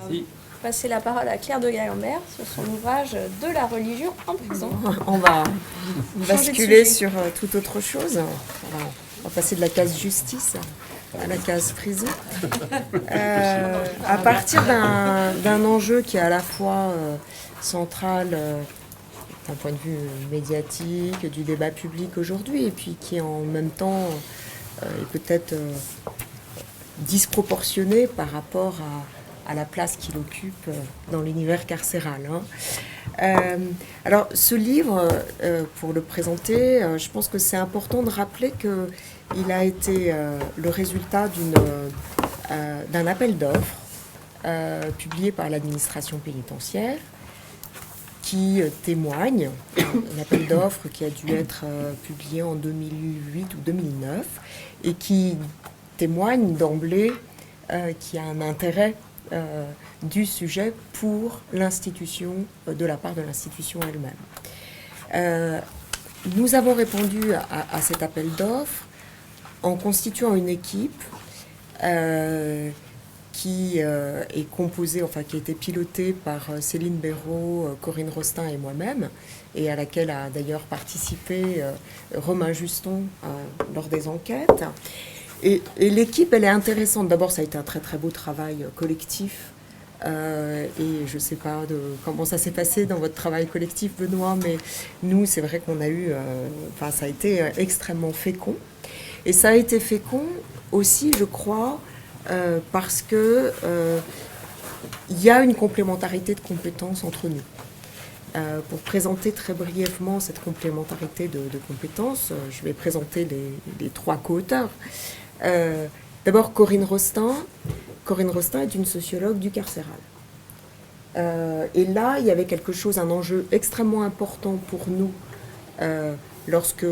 Si. Passer la parole à Claire de Galambert sur son ouvrage De la religion en prison. On va Changer de basculer sujet. sur toute autre chose. On va passer de la case justice à la case prison. À partir d'un enjeu qui est à la fois central d'un point de vue médiatique, du débat public aujourd'hui, et puis qui en même temps est peut-être disproportionné par rapport à la place qu'il occupe dans l'univers carcéral. Alors, ce livre, pour le présenter, je pense que c'est important de rappeler qu'il a été le résultat d'un appel d'offres publié par l'administration pénitentiaire qui témoigne, un appel d'offres qui a dû être publié en 2008 ou 2009 et qui témoigne d'emblée qu'il y a un intérêt du sujet pour l'institution, de la part de l'institution elle-même. Nous avons répondu à cet appel d'offres en constituant une équipe qui est composée, enfin qui a été pilotée par Céline Béraud, Corinne Rostin et moi-même, et à laquelle a d'ailleurs participé Romain Juston lors des enquêtes. Et l'équipe, elle est intéressante. D'abord, ça a été un très très beau travail collectif. Et je ne sais pas comment ça s'est passé dans votre travail collectif, Benoît, mais nous, c'est vrai qu'on a eu... ça a été extrêmement fécond. Et ça a été fécond aussi, je crois, parce que il y a une complémentarité de compétences entre nous. Pour présenter très brièvement cette complémentarité de compétences, je vais présenter les trois co-auteurs. D'abord, Corinne Rostin. Corinne Rostin est une sociologue du carcéral. Et là, il y avait quelque chose, un enjeu extrêmement important pour nous, lorsque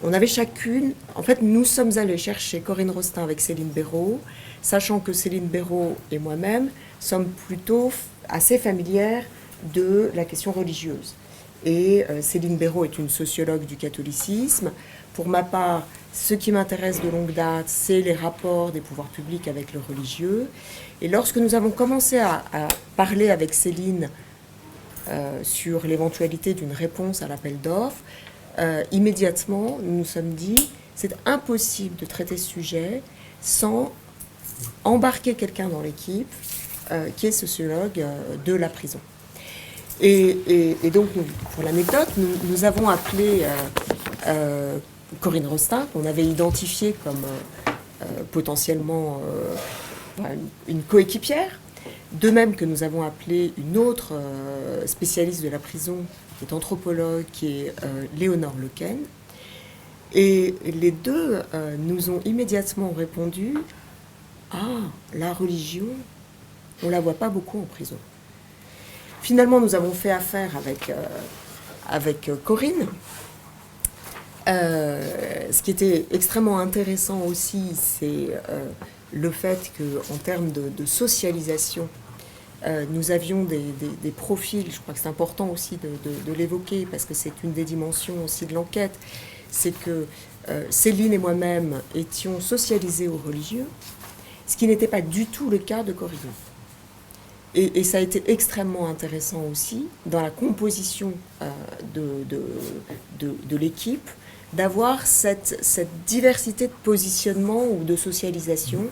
on avait chacune... En fait, nous sommes allés chercher Corinne Rostin avec Céline Béraud, sachant que Céline Béraud et moi-même sommes plutôt assez familières de la question religieuse. Et Céline Béraud est une sociologue du catholicisme. Pour ma part, ce qui m'intéresse de longue date, c'est les rapports des pouvoirs publics avec le religieux. Et lorsque nous avons commencé à parler avec Céline sur l'éventualité d'une réponse à l'appel d'offres, immédiatement, nous nous sommes dit, c'est impossible de traiter ce sujet sans embarquer quelqu'un dans l'équipe qui est sociologue de la prison. Et donc, pour l'anecdote, nous avons appelé Corinne Rostin, qu'on avait identifiée comme potentiellement une coéquipière, de même que nous avons appelé une autre spécialiste de la prison, qui est anthropologue, qui est Léonore Lequen. Et les deux nous ont immédiatement répondu « Ah, la religion, on ne la voit pas beaucoup en prison ». Finalement, nous avons fait affaire avec Corinne. Ce qui était extrêmement intéressant aussi, c'est le fait qu'en termes de socialisation, nous avions des profils, je crois que c'est important aussi de l'évoquer, parce que c'est une des dimensions aussi de l'enquête, c'est que Céline et moi-même étions socialisés aux religieux, ce qui n'était pas du tout le cas de Corinne. Et ça a été extrêmement intéressant aussi, dans la composition de l'équipe, d'avoir cette diversité de positionnement ou de socialisation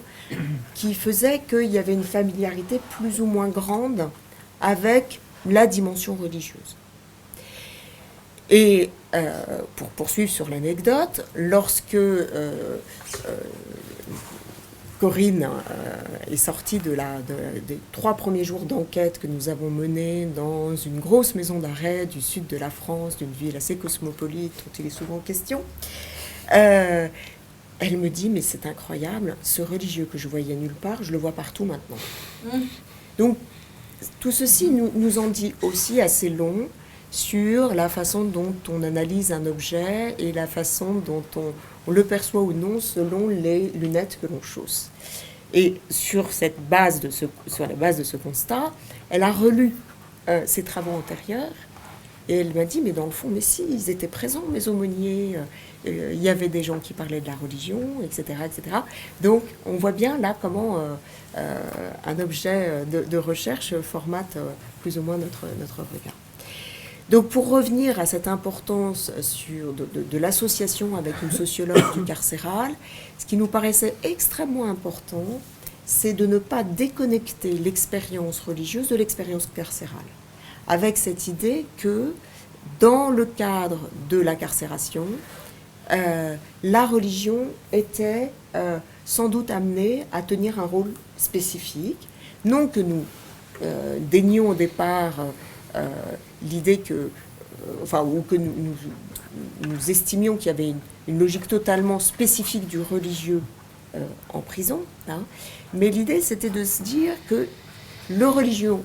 qui faisait qu'il y avait une familiarité plus ou moins grande avec la dimension religieuse. Et pour poursuivre sur l'anecdote, lorsque Corinne est sortie des 3 premiers jours d'enquête que nous avons menés dans une grosse maison d'arrêt du sud de la France, d'une ville assez cosmopolite dont il est souvent question. Elle me dit, mais c'est incroyable, ce religieux que je voyais nulle part, je le vois partout maintenant. Donc, tout ceci nous en dit aussi assez long sur la façon dont on analyse un objet et la façon dont on le perçoit ou non selon les lunettes que l'on chausse. Et sur la base de ce constat, elle a relu ses travaux antérieurs Et elle m'a dit, mais dans le fond, mais si, ils étaient présents, mes aumôniers, il y avait des gens qui parlaient de la religion, etc., etc. Donc, on voit bien là comment un objet de recherche formate plus ou moins notre regard. Donc, pour revenir à cette importance de l'association avec une sociologue du carcéral, ce qui nous paraissait extrêmement important, c'est de ne pas déconnecter l'expérience religieuse de l'expérience carcérale, avec cette idée que, dans le cadre de la carcération, la religion était sans doute amenée à tenir un rôle spécifique. Non que nous dénions au départ l'idée que, ou que nous estimions qu'il y avait une logique totalement spécifique du religieux en prison, hein, mais l'idée c'était de se dire que le religieux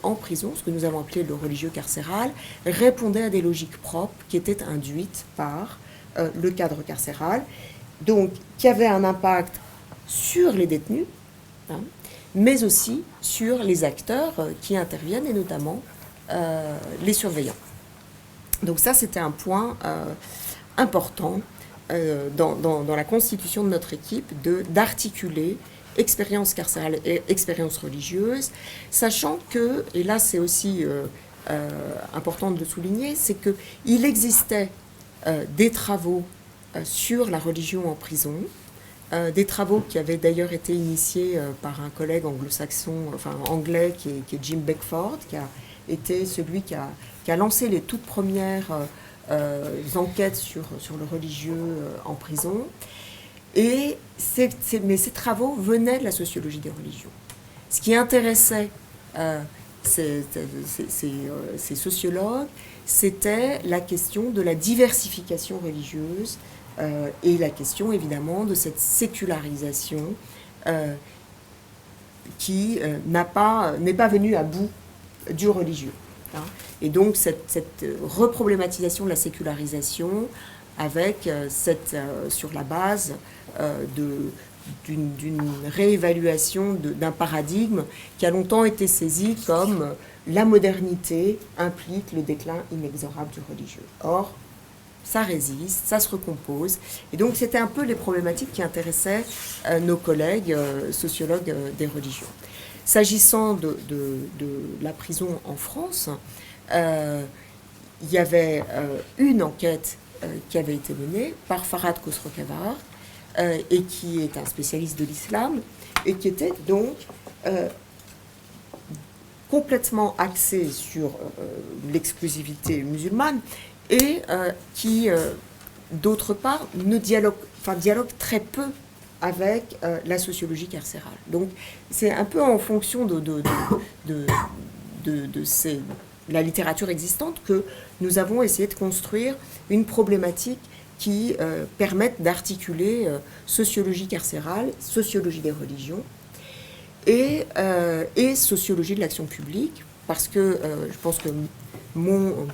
en prison, ce que nous avons appelé le religieux carcéral, répondait à des logiques propres qui étaient induites par le cadre carcéral, donc qui avait un impact sur les détenus, hein, mais aussi sur les acteurs qui interviennent, et notamment les surveillants. Donc ça, c'était un point important dans la constitution de notre équipe, d'articuler expérience carcérale et expérience religieuse, sachant que, et là c'est aussi important de le souligner, c'est qu'il existait des travaux sur la religion en prison, des travaux qui avaient d'ailleurs été initiés par un collègue anglais qui est Jim Beckford, qui a été celui qui a lancé les toutes premières enquêtes sur le religieux en prison. Mais ces travaux venaient de la sociologie des religions. Ce qui intéressait ces sociologues, c'était la question de la diversification religieuse et la question évidemment de cette sécularisation qui n'est pas venue à bout du religieux. Hein. Et donc cette reproblématisation de la sécularisation avec sur la base d'une réévaluation d'un paradigme qui a longtemps été saisi comme la modernité implique le déclin inexorable du religieux. Or, ça résiste, ça se recompose. Et donc, c'était un peu les problématiques qui intéressaient nos collègues sociologues des religions. S'agissant de la prison en France, il y avait une enquête qui avait été menée par Farhad Khosrow-Khavar, et qui est un spécialiste de l'islam, et qui était donc complètement axé sur l'exclusivité musulmane, et qui, d'autre part, dialogue très peu avec la sociologie carcérale. Donc, c'est un peu en fonction de la littérature existante que nous avons essayé de construire une problématique qui permette d'articuler sociologie carcérale, sociologie des religions et sociologie de l'action publique, parce que je pense que mon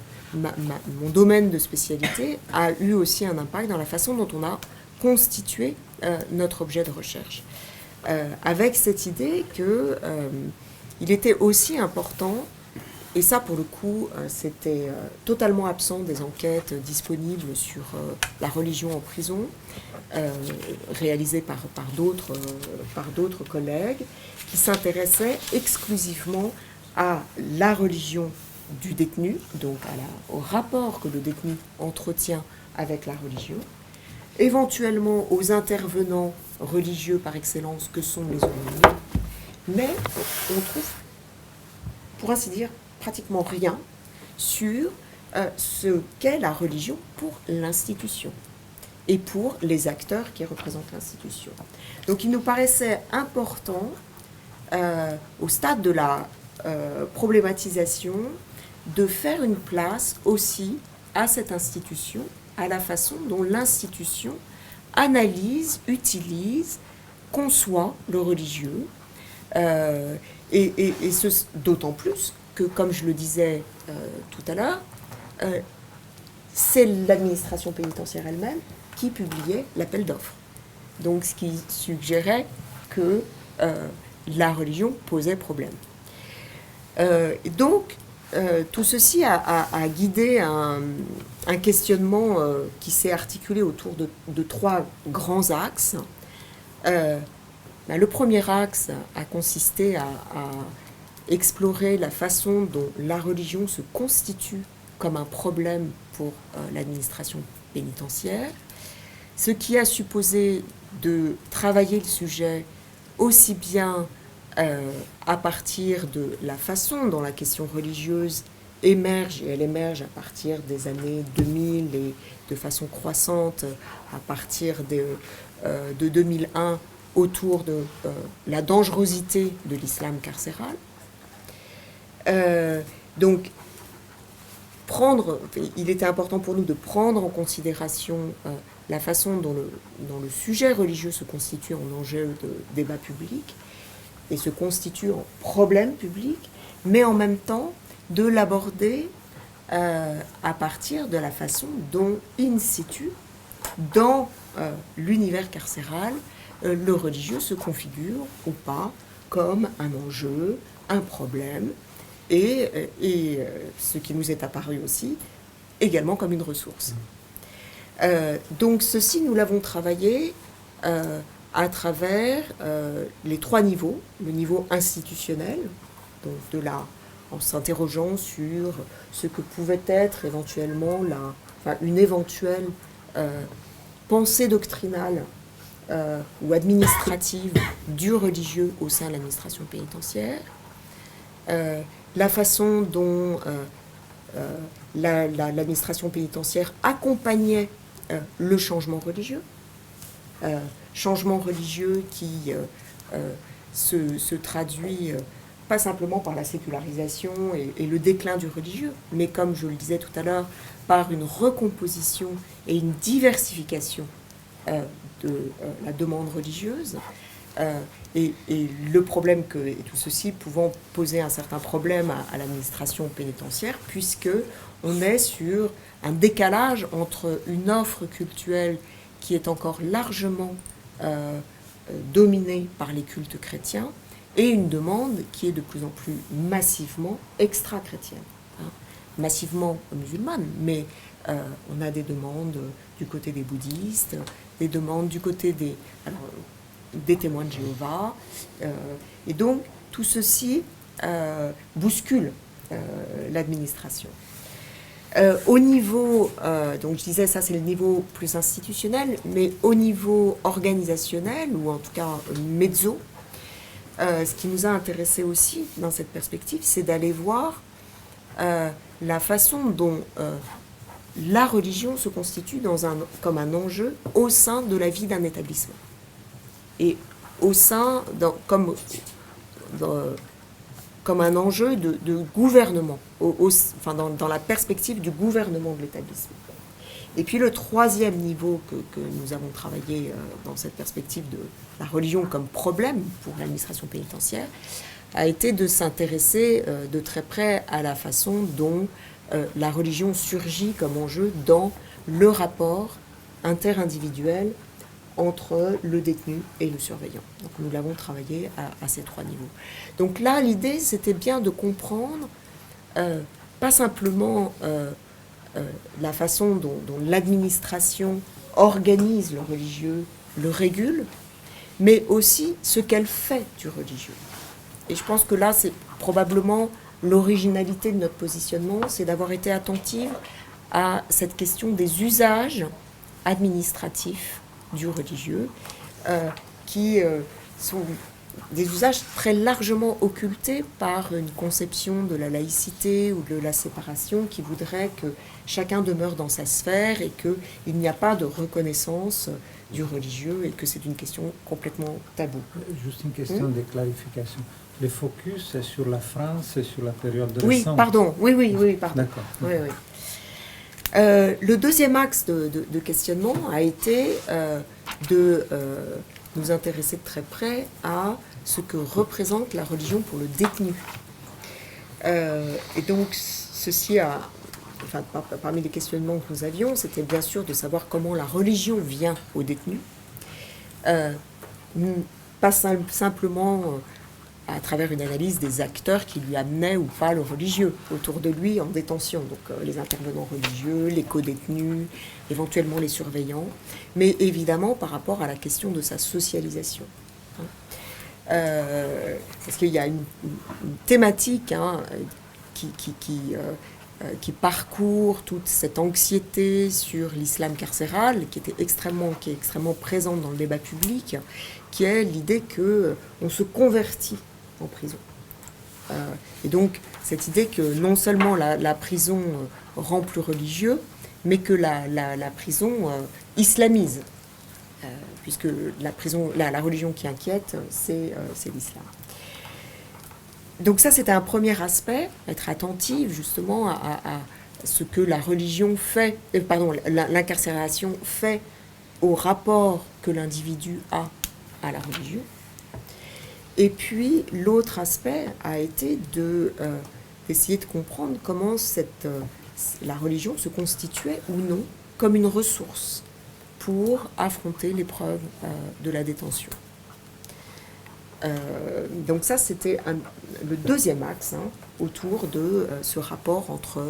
domaine de spécialité a eu aussi un impact dans la façon dont on a constitué notre objet de recherche, avec cette idée qu'il était aussi important, et ça pour le coup c'était totalement absent des enquêtes disponibles sur la religion en prison, réalisées par d'autres collègues, qui s'intéressaient exclusivement à la religion du détenu, donc au rapport que le détenu entretient avec la religion, éventuellement aux intervenants religieux par excellence que sont les aumôniers, mais on trouve, pour ainsi dire, pratiquement rien sur ce qu'est la religion pour l'institution et pour les acteurs qui représentent l'institution. Donc il nous paraissait important, au stade de la problématisation, de faire une place aussi à cette institution, à la façon dont l'institution analyse, utilise, conçoit le religieux, et ce d'autant plus que, comme je le disais tout à l'heure, c'est l'administration pénitentiaire elle-même qui publiait l'appel d'offres. Donc ce qui suggérait que la religion posait problème. Donc tout ceci a guidé un questionnement qui s'est articulé autour de trois grands axes. Le premier axe a consisté à explorer la façon dont la religion se constitue comme un problème pour l'administration pénitentiaire, ce qui a supposé de travailler le sujet aussi bien à partir de la façon dont la question religieuse émerge, et elle émerge à partir des années 2000 et de façon croissante à partir de 2001 autour de la dangerosité de l'islam carcéral. Donc, il était important pour nous de prendre en considération la façon dont le sujet religieux se constitue en enjeu de débat public et se constitue en problème public, mais en même temps de l'aborder à partir de la façon dont, in situ, dans l'univers carcéral, le religieux se configure ou pas comme un enjeu, un problème, et ce qui nous est apparu aussi, également comme une ressource. Donc ceci, nous l'avons travaillé à travers les trois niveaux. Le niveau institutionnel, donc en s'interrogeant sur ce que pouvait être éventuellement une éventuelle pensée doctrinale ou administrative du religieux au sein de l'administration pénitentiaire, la façon dont l'administration pénitentiaire accompagnait le changement religieux, qui se traduit pas simplement par la sécularisation et le déclin du religieux, mais comme je le disais tout à l'heure, par une recomposition et une diversification de la demande religieuse, et le problème et tout ceci pouvant poser un certain problème à l'administration pénitentiaire, puisque on est sur un décalage entre une offre cultuelle qui est encore largement dominée par les cultes chrétiens et une demande qui est de plus en plus massivement extra-chrétienne, massivement musulmane, mais on a des demandes du côté des bouddhistes, des demandes du côté des témoins de Jéhovah, et donc tout ceci bouscule l'administration. Au niveau, donc je disais ça c'est le niveau plus institutionnel, mais au niveau organisationnel, ou en tout cas mezzo, ce qui nous a intéressé aussi dans cette perspective, c'est d'aller voir la façon dont la religion se constitue comme un enjeu au sein de la vie d'un établissement. Et au sein, comme un enjeu de gouvernement, dans la perspective du gouvernement de l'établissement. Et puis le troisième niveau que nous avons travaillé dans cette perspective de la religion comme problème pour l'administration pénitentiaire a été de s'intéresser de très près à la façon dont la religion surgit comme enjeu dans le rapport interindividuel entre le détenu et le surveillant. Donc nous l'avons travaillé à ces trois niveaux. Donc là, l'idée, c'était bien de comprendre pas simplement la façon dont l'administration organise le religieux, le régule, mais aussi ce qu'elle fait du religieux. Et je pense que là, c'est probablement l'originalité de notre positionnement, c'est d'avoir été attentive à cette question des usages administratifs du religieux, qui sont des usages très largement occultés par une conception de la laïcité ou de la séparation qui voudrait que chacun demeure dans sa sphère et qu'il n'y a pas de reconnaissance du religieux et que c'est une question complètement taboue. Juste une question de clarification. Le focus est sur la France et sur la période récente. Oui, pardon. Oui, pardon. D'accord. Oui. Le deuxième axe de questionnement a été de nous intéresser de très près à ce que représente la religion pour le détenu. Et donc, parmi les questionnements que nous avions, c'était bien sûr de savoir comment la religion vient au détenu. Pas simplement à travers une analyse des acteurs qui lui amenaient ou pas le religieux autour de lui en détention. Donc les intervenants religieux, les co-détenus, éventuellement les surveillants, mais évidemment par rapport à la question de sa socialisation. Parce qu'il y a une thématique qui parcourt toute cette anxiété sur l'islam carcéral, qui est extrêmement présente dans le débat public, qui est l'idée qu'on se convertit en prison. Et donc, cette idée que non seulement la prison rend plus religieux, mais que la prison islamise, puisque la religion qui inquiète, c'est l'islam. Donc ça, c'était un premier aspect, être attentif justement à ce que la religion fait, l'incarcération fait au rapport que l'individu a à la religion. Et puis, l'autre aspect a été d'essayer de comprendre comment la religion se constituait ou non comme une ressource pour affronter l'épreuve de la détention. Donc ça, c'était le deuxième axe autour de ce rapport entre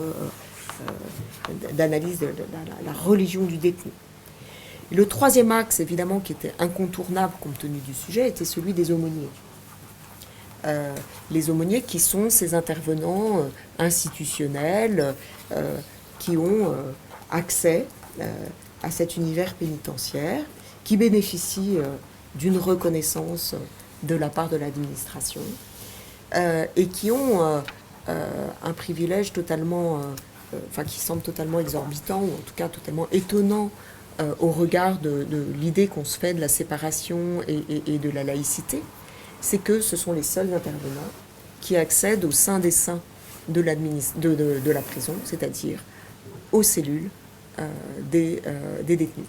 d'analyse de la religion du détenu. Et le troisième axe, évidemment, qui était incontournable compte tenu du sujet, était celui des aumôniers. Les aumôniers qui sont ces intervenants institutionnels qui ont accès à cet univers pénitentiaire, qui bénéficient d'une reconnaissance de la part de l'administration et qui ont un privilège totalement, qui semble totalement exorbitant, ou en tout cas totalement étonnant au regard de l'idée qu'on se fait de la séparation et de la laïcité, c'est que ce sont les seuls intervenants qui accèdent au sein des seins de la prison, c'est-à-dire aux cellules des détenus.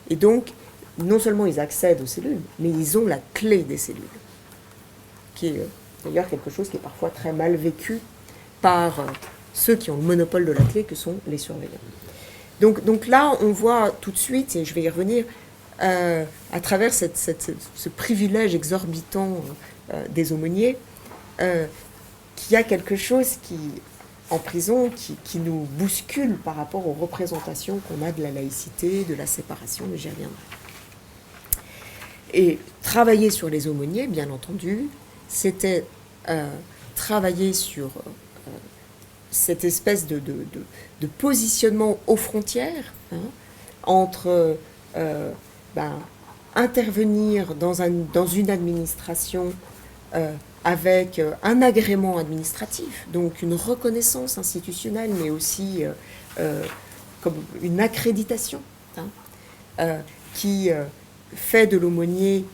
Et donc, non seulement ils accèdent aux cellules, mais ils ont la clé des cellules, qui est d'ailleurs quelque chose qui est parfois très mal vécu par ceux qui ont le monopole de la clé, que sont les surveillants. Donc là, on voit tout de suite, et je vais y revenir, à travers ce privilège exorbitant des aumôniers, qu'il y a quelque chose en prison qui nous bouscule par rapport aux représentations qu'on a de la laïcité, de la séparation, mais j'y reviendrai. Et travailler sur les aumôniers, bien entendu, c'était travailler sur cette espèce de positionnement aux frontières entre intervenir dans une administration avec un agrément administratif, donc une reconnaissance institutionnelle, mais aussi comme une accréditation qui fait de l'aumônier,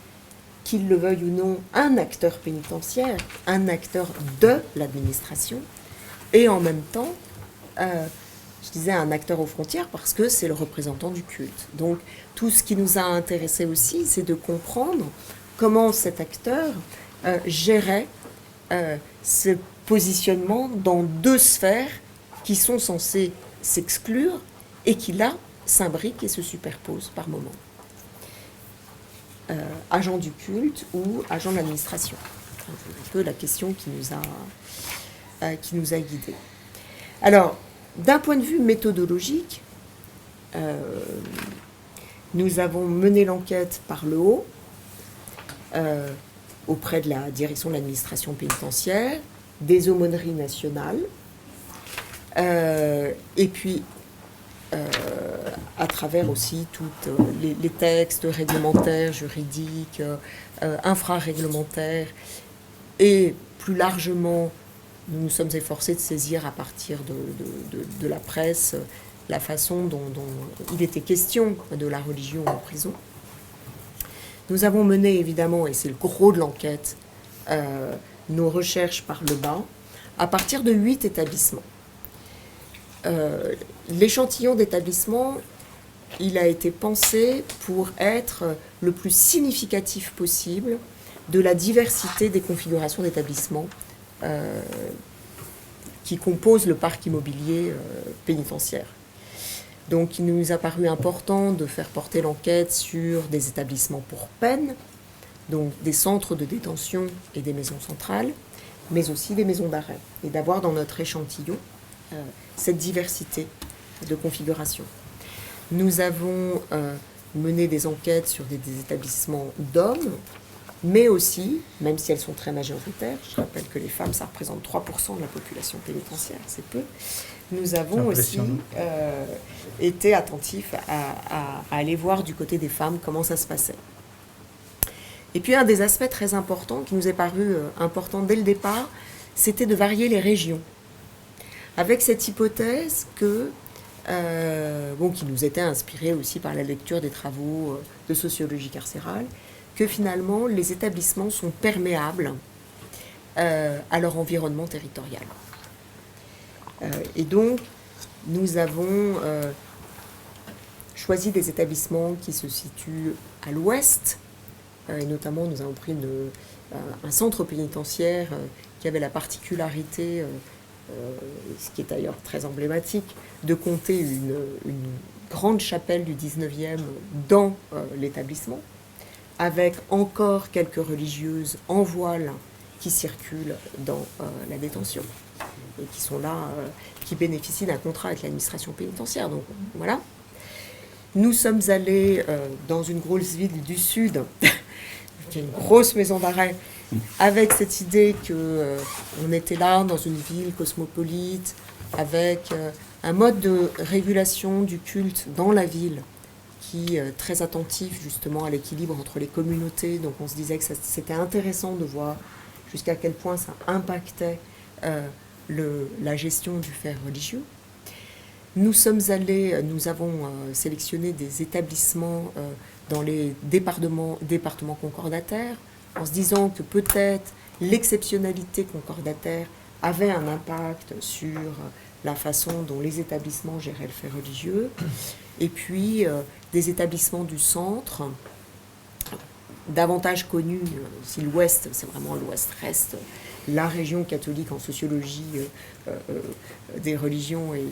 qu'il le veuille ou non, un acteur pénitentiaire, un acteur de l'administration, et en même temps, je disais un acteur aux frontières parce que c'est le représentant du culte. Donc tout ce qui nous a intéressé aussi, c'est de comprendre comment cet acteur gérait ce positionnement dans deux sphères qui sont censées s'exclure et qui là s'imbriquent et se superposent par moments. Agent du culte ou agent de l'administration. C'est un peu la question qui nous a guidés. Alors, d'un point de vue méthodologique, nous avons mené l'enquête par le haut, auprès de la direction de l'administration pénitentiaire, des aumôneries nationales, et puis à travers aussi tous les textes réglementaires, juridiques, infraréglementaires, et plus largement, nous nous sommes efforcés de saisir à partir de la presse la façon dont il était question de la religion en prison. Nous avons mené évidemment, et c'est le gros de l'enquête, nos recherches par le bas, à partir de 8 établissements. L'échantillon d'établissements, il a été pensé pour être le plus significatif possible de la diversité des configurations d'établissements qui composent le parc immobilier pénitentiaire. Donc il nous a paru important de faire porter l'enquête sur des établissements pour peine, donc des centres de détention et des maisons centrales, mais aussi des maisons d'arrêt, et d'avoir dans notre échantillon cette diversité de configuration. Nous avons mené des enquêtes sur des établissements d'hommes, mais aussi, même si elles sont très majoritaires, je rappelle que les femmes, ça représente 3% de la population pénitentiaire, c'est peu, nous avons aussi été attentifs à aller voir du côté des femmes comment ça se passait. Et puis un des aspects très importants qui nous est paru important dès le départ, c'était de varier les régions. Avec cette hypothèse que, qui nous était inspirée aussi par la lecture des travaux de sociologie carcérale, que finalement les établissements sont perméables à leur environnement territorial. Et donc, nous avons choisi des établissements qui se situent à l'ouest, et notamment nous avons pris un centre pénitentiaire qui avait la particularité, ce qui est d'ailleurs très emblématique, de compter une grande chapelle du 19e dans l'établissement, avec encore quelques religieuses en voile qui circulent dans la détention et qui sont là, qui bénéficient d'un contrat avec l'administration pénitentiaire. Donc voilà. Nous sommes allés dans une grosse ville du Sud, qui est une grosse maison d'arrêt, avec cette idée qu'on était là dans une ville cosmopolite, avec un mode de régulation du culte dans la ville qui est très attentif justement à l'équilibre entre les communautés. Donc on se disait que c'était intéressant de voir jusqu'à quel point ça impactait la gestion du fait religieux. Nous avons sélectionné des établissements dans les départements concordataires, en se disant que peut-être l'exceptionnalité concordataire avait un impact sur la façon dont les établissements géraient le fait religieux. Et puis des établissements du centre, davantage connus, si l'Ouest, c'est vraiment l'Ouest reste la région catholique en sociologie des religions, et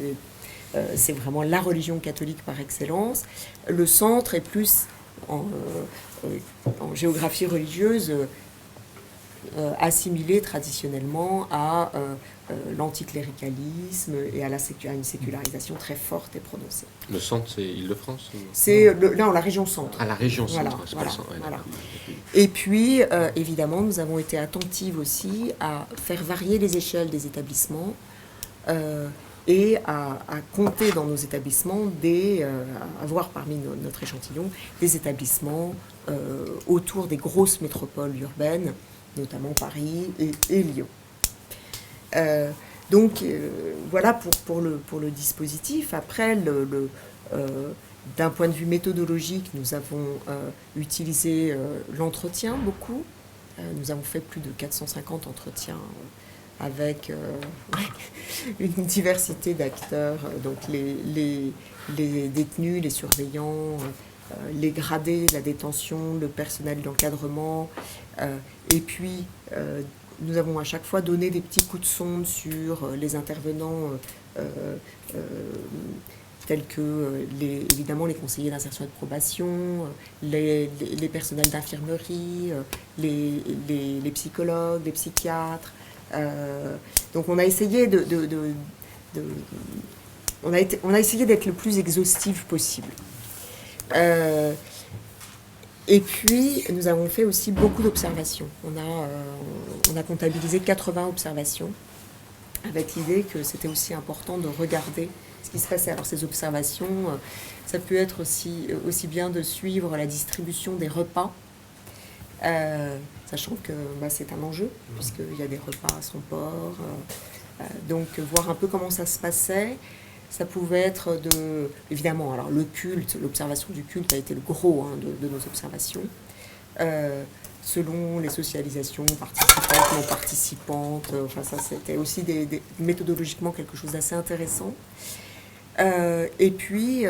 c'est vraiment la religion catholique par excellence. Le centre est plus en géographie religieuse assimilé traditionnellement à l'anticléricalisme et à une sécularisation très forte et prononcée. Le centre, c'est Île-de-France C'est la région centre. Ah, la région centre, voilà, c'est voilà, pas le centre. Ouais, voilà. Et puis, évidemment, nous avons été attentives aussi à faire varier les échelles des établissements et à compter dans nos établissements, à avoir parmi notre échantillon des établissements autour des grosses métropoles urbaines, notamment Paris et Lyon. Donc voilà pour le dispositif. Après, d'un point de vue méthodologique, nous avons utilisé l'entretien beaucoup. Nous avons fait plus de 450 entretiens avec une diversité d'acteurs, donc les détenus, les surveillants, les gradés de la détention, le personnel d'encadrement, et puis nous avons à chaque fois donné des petits coups de sonde sur les intervenants tels que évidemment les conseillers d'insertion et de probation, les personnels d'infirmerie, les psychologues, les psychiatres. Donc on a essayé on a essayé d'être le plus exhaustif possible. Et puis, nous avons fait aussi beaucoup d'observations. On a comptabilisé 80 observations, avec l'idée que c'était aussi important de regarder ce qui se passait. Alors, ces observations, ça peut être aussi bien de suivre la distribution des repas, sachant que c'est un enjeu, puisqu'il y a des repas à son port. Donc, voir un peu comment ça se passait. Ça pouvait être évidemment, alors le culte, l'observation du culte a été le gros de nos observations, selon les socialisations participantes, non participantes, enfin ça c'était aussi méthodologiquement quelque chose d'assez intéressant. Et puis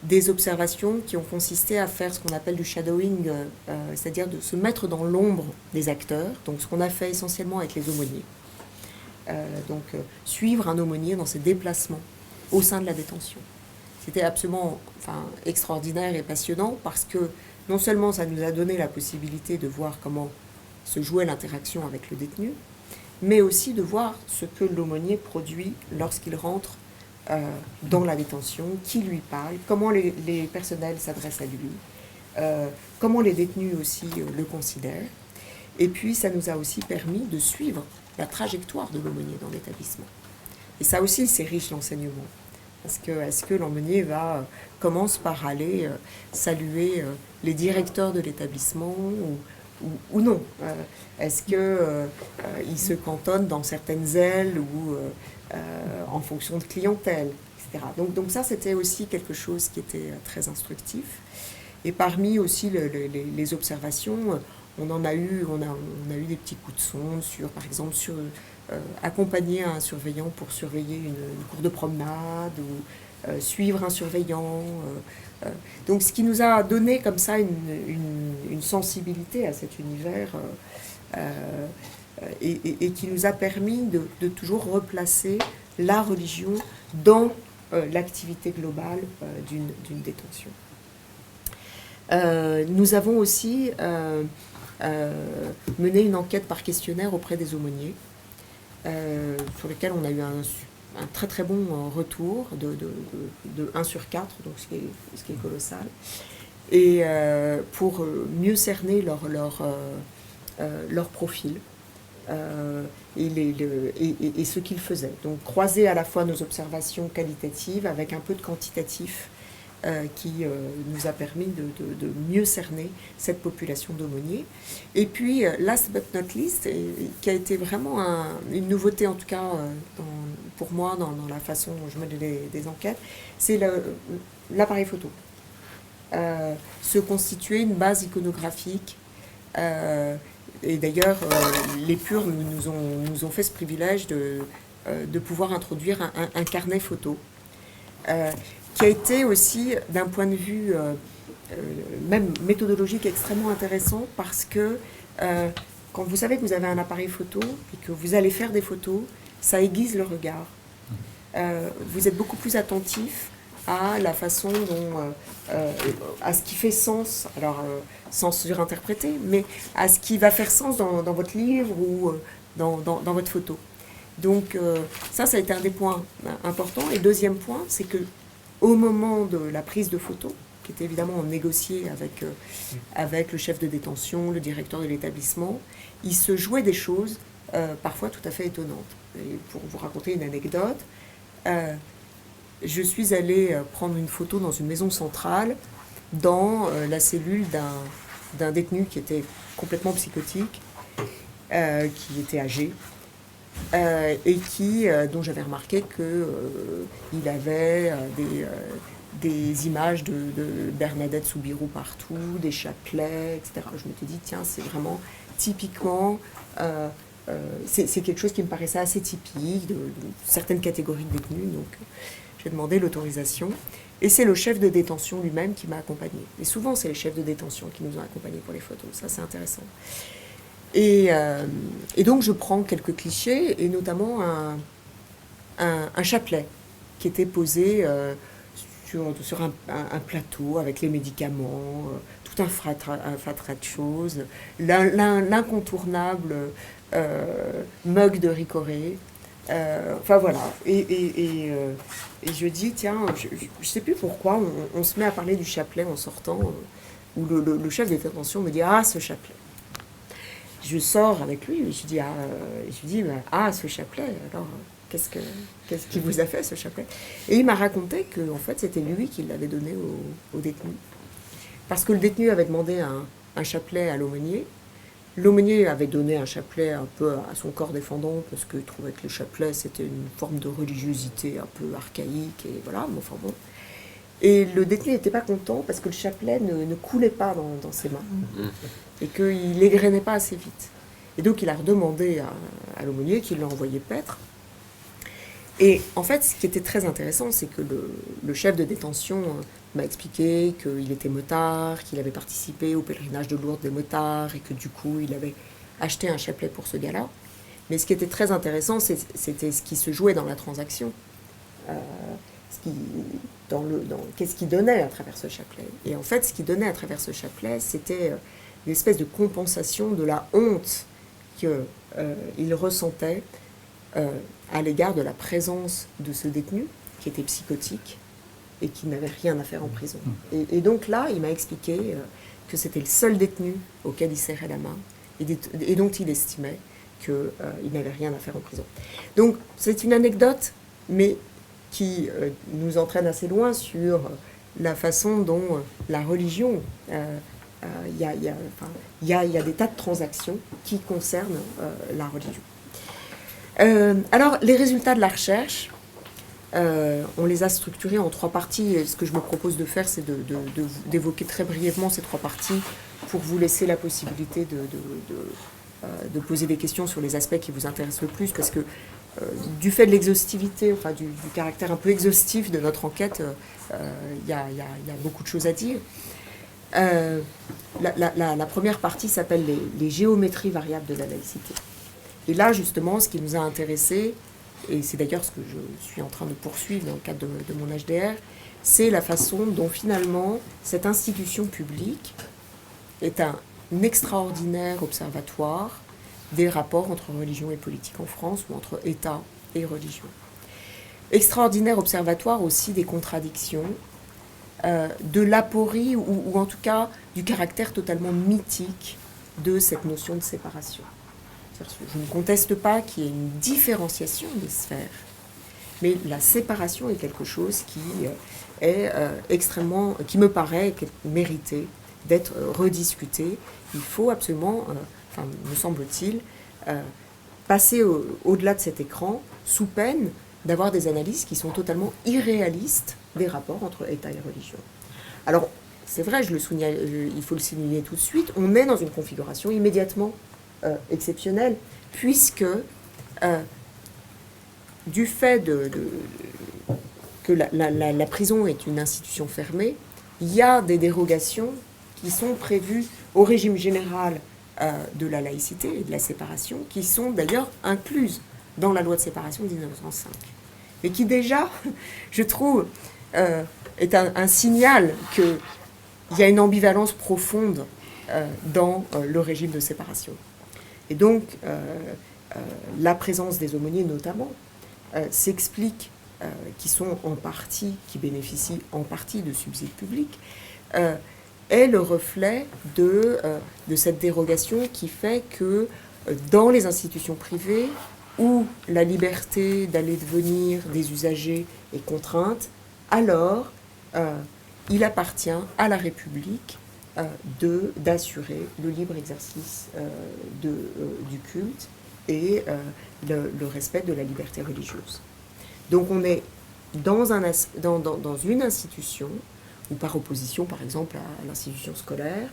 des observations qui ont consisté à faire ce qu'on appelle du shadowing, c'est-à-dire de se mettre dans l'ombre des acteurs, donc ce qu'on a fait essentiellement avec les aumôniers. Suivre un aumônier dans ses déplacements au sein de la détention. C'était absolument extraordinaire et passionnant parce que non seulement ça nous a donné la possibilité de voir comment se jouait l'interaction avec le détenu, mais aussi de voir ce que l'aumônier produit lorsqu'il rentre dans la détention, qui lui parle, comment les personnels s'adressent à lui, comment les détenus aussi le considèrent. Et puis ça nous a aussi permis de suivre la trajectoire de l'aumônier dans l'établissement. Et ça aussi, c'est riche d'enseignement. Parce que est-ce que l'aumônier commence par aller saluer les directeurs de l'établissement ou non? Est-ce qu'il se cantonne dans certaines ailes ou en fonction de clientèle, etc. Donc ça, c'était aussi quelque chose qui était très instructif. Et parmi aussi les observations, on a eu des petits coups de sonde sur, par exemple, sur accompagner un surveillant pour surveiller une cour de promenade ou suivre un surveillant. Donc ce qui nous a donné comme ça une sensibilité à cet univers et qui nous a permis de toujours replacer la religion dans l'activité globale d'une détention. Nous avons aussi mené une enquête par questionnaire auprès des aumôniers, sur lequel on a eu un très très bon retour de 1 sur 4, donc ce qui est colossal, et pour mieux cerner leur profil et ce qu'ils faisaient. Donc croiser à la fois nos observations qualitatives avec un peu de quantitatif qui nous a permis de mieux cerner cette population d'aumôniers. Et puis, last but not least, qui a été vraiment une nouveauté, en tout cas pour moi, dans la façon dont je mène des enquêtes, c'est l'appareil photo. Se constituer une base iconographique. Et d'ailleurs, les PUR nous ont fait ce privilège de pouvoir introduire un carnet photo. Qui a été aussi, d'un point de vue même méthodologique, extrêmement intéressant parce que quand vous savez que vous avez un appareil photo et que vous allez faire des photos, ça aiguise le regard. Vous êtes beaucoup plus attentif à la façon dont, à ce qui fait sens, alors sans surinterpréter, mais à ce qui va faire sens dans votre livre ou dans votre photo. Donc ça a été un des points importants. Et deuxième point, c'est que au moment de la prise de photo, qui était évidemment négociée avec le chef de détention, le directeur de l'établissement, il se jouait des choses parfois tout à fait étonnantes. Et pour vous raconter une anecdote, je suis allée prendre une photo dans une maison centrale dans la cellule d'un détenu qui était complètement psychotique, qui était âgé, et dont j'avais remarqué qu'il avait des images de Bernadette Soubirous partout, des chapelets, etc. Je m'étais dit, tiens, c'est vraiment typiquement, c'est quelque chose qui me paraissait assez typique de certaines catégories de détenus, donc j'ai demandé l'autorisation. Et c'est le chef de détention lui-même qui m'a accompagnée. Et souvent, c'est les chefs de détention qui nous ont accompagnés pour les photos, ça c'est intéressant. Et donc je prends quelques clichés, et notamment un chapelet qui était posé sur un plateau avec les médicaments, tout un fatras de choses, l'incontournable mug de Ricoré. Enfin voilà. Et je dis, tiens, je ne sais plus pourquoi, on se met à parler du chapelet en sortant, où le chef de détention me dit, ah, ce chapelet. Je sors avec lui et je dis, ce chapelet, alors qu'est-ce qui vous a fait ce chapelet? Et il m'a raconté que en fait, c'était lui qui l'avait donné au détenu. Parce que le détenu avait demandé un chapelet à l'aumônier. L'aumônier avait donné un chapelet un peu à son corps défendant parce qu'il trouvait que le chapelet, c'était une forme de religiosité un peu archaïque, et voilà, mais enfin bon. Et le détenu n'était pas content parce que le chapelet ne coulait pas dans ses mains et qu'il n'égrenait pas assez vite. Et donc il a redemandé à l'aumônier qui l'a envoyé paître. Et en fait, ce qui était très intéressant, c'est que le chef de détention m'a expliqué qu'il était motard, qu'il avait participé au pèlerinage de Lourdes des motards et que du coup, il avait acheté un chapelet pour ce gars-là. Mais ce qui était très intéressant, c'était ce qui se jouait dans la transaction. qu'est-ce qu'il donnait à travers ce chapelet. Et en fait, ce qu'il donnait à travers ce chapelet, c'était une espèce de compensation de la honte qu'il ressentait à l'égard de la présence de ce détenu qui était psychotique et qui n'avait rien à faire en prison. Et donc là, il m'a expliqué que c'était le seul détenu auquel il serrait la main et dont il estimait qu'il n'avait rien à faire en prison. Donc c'est une anecdote, mais qui nous entraîne assez loin sur la façon dont la religion, il y a des tas de transactions qui concernent la religion. Alors, les résultats de la recherche, on les a structurés en 3 parties. Et ce que je me propose de faire, c'est d'évoquer très brièvement ces 3 parties pour vous laisser la possibilité de poser des questions sur les aspects qui vous intéressent le plus, parce que du fait de l'exhaustivité, enfin du caractère un peu exhaustif de notre enquête, il y a beaucoup de choses à dire. La première partie s'appelle les géométries variables de la laïcité. Et là, justement, ce qui nous a intéressés, et c'est d'ailleurs ce que je suis en train de poursuivre dans le cadre de mon HDR, c'est la façon dont finalement cette institution publique est un extraordinaire observatoire des rapports entre religion et politique en France, ou entre État et religion. Extraordinaire observatoire aussi des contradictions, de l'aporie, ou en tout cas du caractère totalement mythique de cette notion de séparation. Je ne conteste pas qu'il y ait une différenciation des sphères, mais la séparation est quelque chose qui est qui me paraît mériter d'être rediscuté. Il faut absolument, me semble-t-il, passer au-delà de cet écran, sous peine d'avoir des analyses qui sont totalement irréalistes des rapports entre État et religion. Alors, c'est vrai, il faut le signaler tout de suite, on est dans une configuration immédiatement exceptionnelle, puisque du fait que la prison est une institution fermée, il y a des dérogations qui sont prévues au régime général de la laïcité et de la séparation, qui sont d'ailleurs incluses dans la loi de séparation de 1905, mais qui déjà, je trouve, est un signal qu'il y a une ambivalence profonde dans le régime de séparation. Et donc, la présence des aumôniers, notamment, s'explique, qui bénéficient en partie de subsides publics, est le reflet de cette dérogation qui fait que dans les institutions privées, où la liberté d'aller et de venir des usagers est contrainte, alors il appartient à la République d'assurer le libre exercice du culte et le respect de la liberté religieuse. Donc on est dans une institution, ou par opposition par exemple à l'institution scolaire,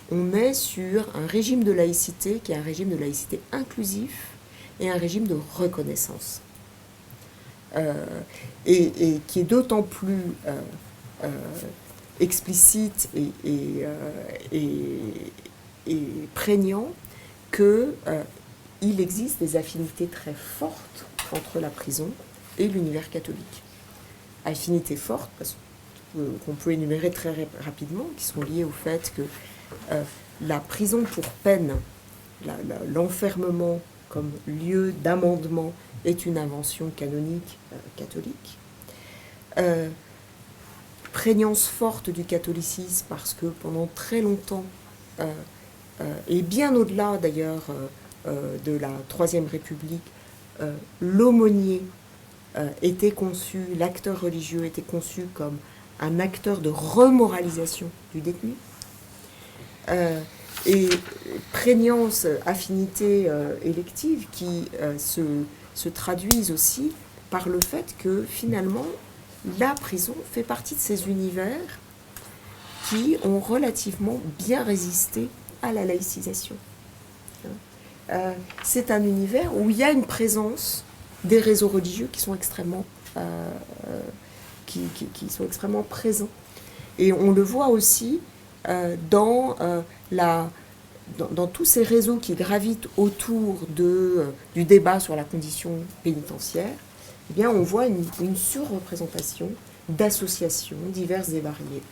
on est sur un régime de laïcité qui est un régime de laïcité inclusif et un régime de reconnaissance. Et qui est d'autant plus explicite et prégnant qu'il existe des affinités très fortes entre la prison et l'univers catholique. Affinités fortes qu'on peut énumérer très rapidement, qui sont liées au fait que la prison pour peine, l'enfermement comme lieu d'amendement est une invention canonique catholique. Prégnance forte du catholicisme parce que pendant très longtemps, et bien au-delà d'ailleurs de la Troisième République, l'aumônier était conçu, l'acteur religieux était conçu comme un acteur de remoralisation du détenu. Et prégnance, affinité élective qui se traduisent aussi par le fait que finalement la prison fait partie de ces univers qui ont relativement bien résisté à la laïcisation. C'est un univers où il y a une présence des réseaux religieux qui sont extrêmement présents. Et on le voit aussi dans tous ces réseaux qui gravitent autour du débat sur la condition pénitentiaire. Eh bien, on voit une surreprésentation d'associations diverses et variées,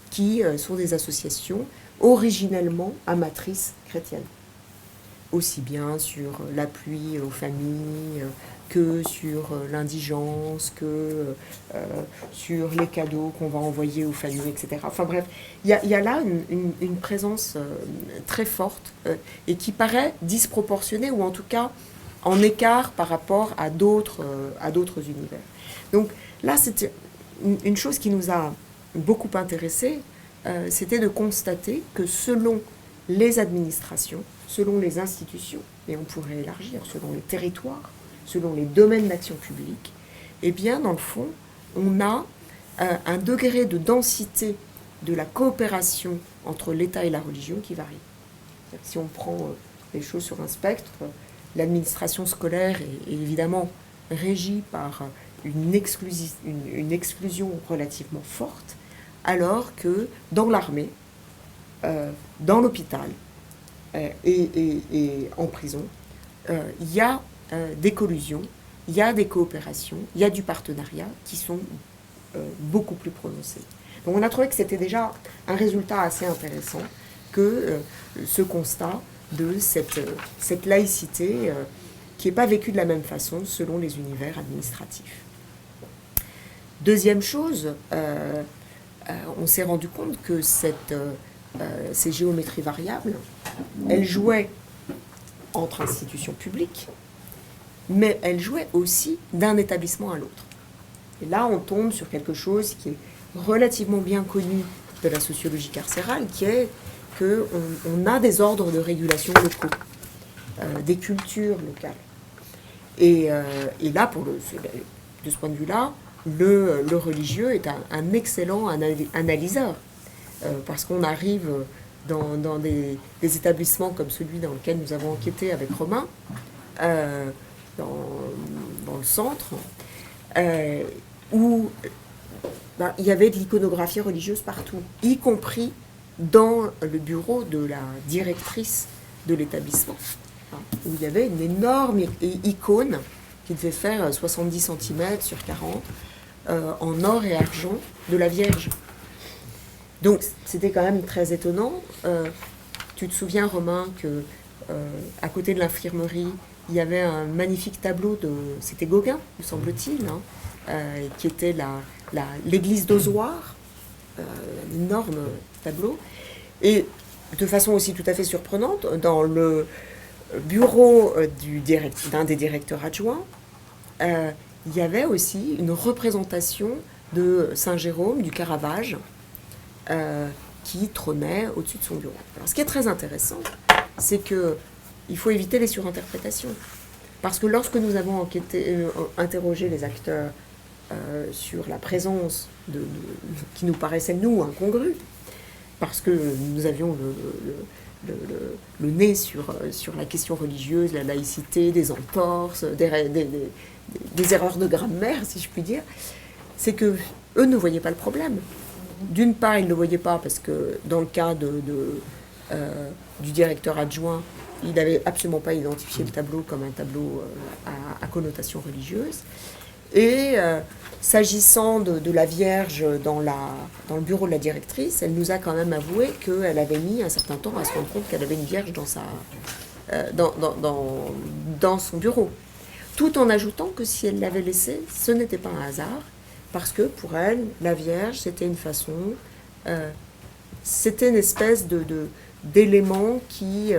qui sont des associations originellement à matrice chrétienne, aussi bien sur l'appui aux familles que sur l'indigence, que sur les cadeaux qu'on va envoyer aux familles, etc. Enfin bref, il y a là une présence très forte et qui paraît disproportionnée, ou en tout cas en écart par rapport à d'autres univers. Donc là, c'était une chose qui nous a beaucoup intéressés, c'était de constater que selon les administrations, selon les institutions, et on pourrait élargir, selon les territoires, selon les domaines d'action publique, eh bien, dans le fond, on a un degré de densité de la coopération entre l'État et la religion qui varie. Si on prend les choses sur un spectre, l'administration scolaire est évidemment régie par une exclusion relativement forte, alors que dans l'armée, dans l'hôpital et en prison, il y a des collusions, il y a des coopérations, il y a du partenariat qui sont beaucoup plus prononcés. Donc on a trouvé que c'était déjà un résultat assez intéressant que ce constat de cette laïcité qui n'est pas vécue de la même façon selon les univers administratifs. Deuxième chose, on s'est rendu compte que ces géométries variables, elles jouaient entre institutions publiques, mais elles jouaient aussi d'un établissement à l'autre. Et là, on tombe sur quelque chose qui est relativement bien connu de la sociologie carcérale, qui est qu'on a des ordres de régulation locaux, des cultures locales. Et là, de ce point de vue-là, le religieux est un excellent analyseur, parce qu'on arrive dans des établissements comme celui dans lequel nous avons enquêté avec Romain, dans le centre, où il y avait de l'iconographie religieuse partout, y compris dans le bureau de la directrice de l'établissement, où il y avait une énorme icône qui devait faire 70 cm sur 40, en or et argent, de la Vierge. Donc c'était quand même très étonnant. Tu te souviens, Romain, que à côté de l'infirmerie, il y avait un magnifique tableau c'était Gauguin, me semble-t-il, qui était l'église d'Ozoir, un énorme tableau. Et de façon aussi tout à fait surprenante, dans le bureau d'un des directeurs adjoints, il y avait aussi une représentation de Saint-Jérôme, du Caravage, qui trônait au-dessus de son bureau. Alors, ce qui est très intéressant, c'est qu'il faut éviter les surinterprétations. Parce que lorsque nous avons interrogé les acteurs sur la présence qui nous paraissait, nous, incongrue, parce que nous avions le nez sur la question religieuse, la laïcité, des entorses, des erreurs de grammaire, si je puis dire, c'est que eux ne voyaient pas le problème. D'une part, ils ne le voyaient pas parce que dans le cas du directeur adjoint, il n'avait absolument pas identifié le tableau comme un tableau à connotation religieuse. Et s'agissant de la Vierge dans le bureau de la directrice, elle nous a quand même avoué qu'elle avait mis un certain temps à se rendre compte qu'elle avait une Vierge dans son bureau. Tout en ajoutant que si elle l'avait laissée, ce n'était pas un hasard, parce que pour elle, la Vierge, c'était une façon, c'était une espèce d'élément qui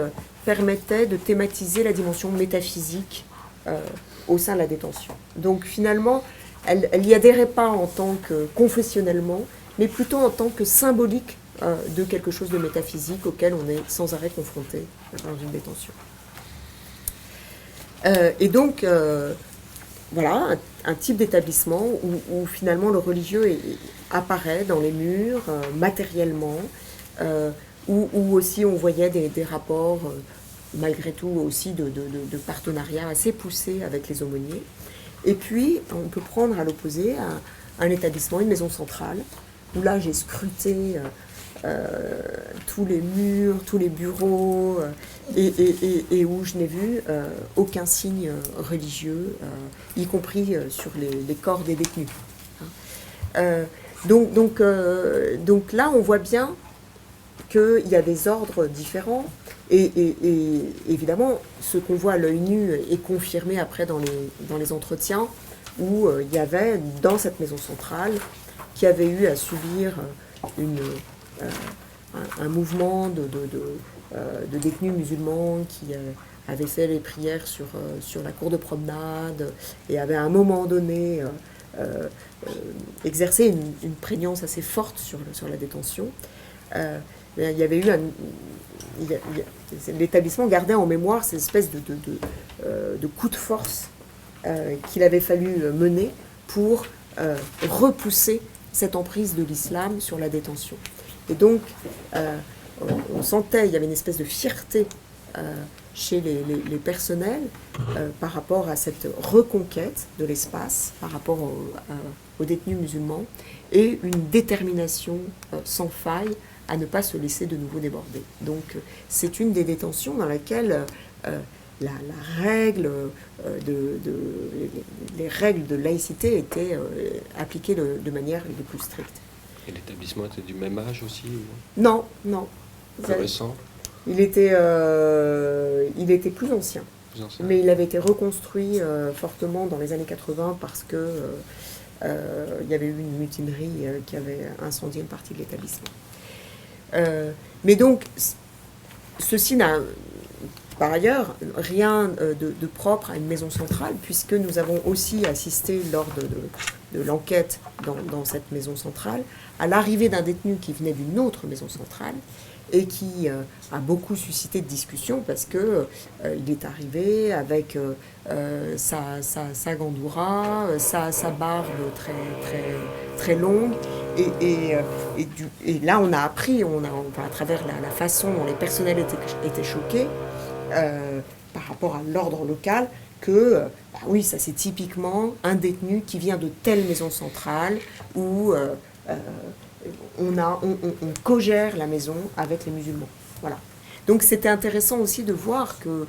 permettait de thématiser la dimension métaphysique au sein de la détention. Donc finalement, elle n'y adhérait pas en tant que confessionnellement, mais plutôt en tant que symbolique de quelque chose de métaphysique auquel on est sans arrêt confronté dans une détention. Et donc, voilà, un type d'établissement où finalement le religieux apparaît dans les murs, matériellement, où aussi on voyait des rapports, malgré tout aussi de partenariats assez poussés avec les aumôniers. Et puis, on peut prendre à l'opposé un établissement, une maison centrale, où là j'ai scruté tous les murs, tous les bureaux, et où je n'ai vu aucun signe religieux, y compris sur les corps des détenus. Donc là, on voit bien qu'il y a des ordres différents. Et évidemment, ce qu'on voit à l'œil nu est confirmé après dans les entretiens, où il y avait, dans cette maison centrale, qui avait eu à subir un mouvement de détenus musulmans qui avaient fait les prières sur la cour de promenade et avaient à un moment donné exercé une prégnance assez forte sur la détention. Il y avait eu l'établissement gardait en mémoire ces espèces de coups de force qu'il avait fallu mener pour repousser cette emprise de l'islam sur la détention. Et donc, on sentait, il y avait une espèce de fierté chez les personnels par rapport à cette reconquête de l'espace, par rapport aux détenus musulmans, et une détermination sans faille à ne pas se laisser de nouveau déborder. Donc c'est une des détentions dans laquelle la règle les règles de laïcité étaient appliquées de manière les plus stricte. Et l'établissement était du même âge aussi Non. Plus récent. Il était plus ancien. Mais il avait été reconstruit fortement dans les années 80 parce que il y avait eu une mutinerie qui avait incendié une partie de l'établissement. Mais donc, ceci n'a, par ailleurs, rien de propre à une maison centrale, puisque nous avons aussi assisté lors de l'enquête dans cette maison centrale à l'arrivée d'un détenu qui venait d'une autre maison centrale et qui a beaucoup suscité de discussions parce que il est arrivé avec sa gandoura, sa barbe très longue, et là on a appris, à travers la façon dont les personnels étaient choqués par rapport à l'ordre local, que oui, ça c'est typiquement un détenu qui vient de telle maison centrale où on cogère la maison avec les musulmans. Voilà. Donc c'était intéressant aussi de voir que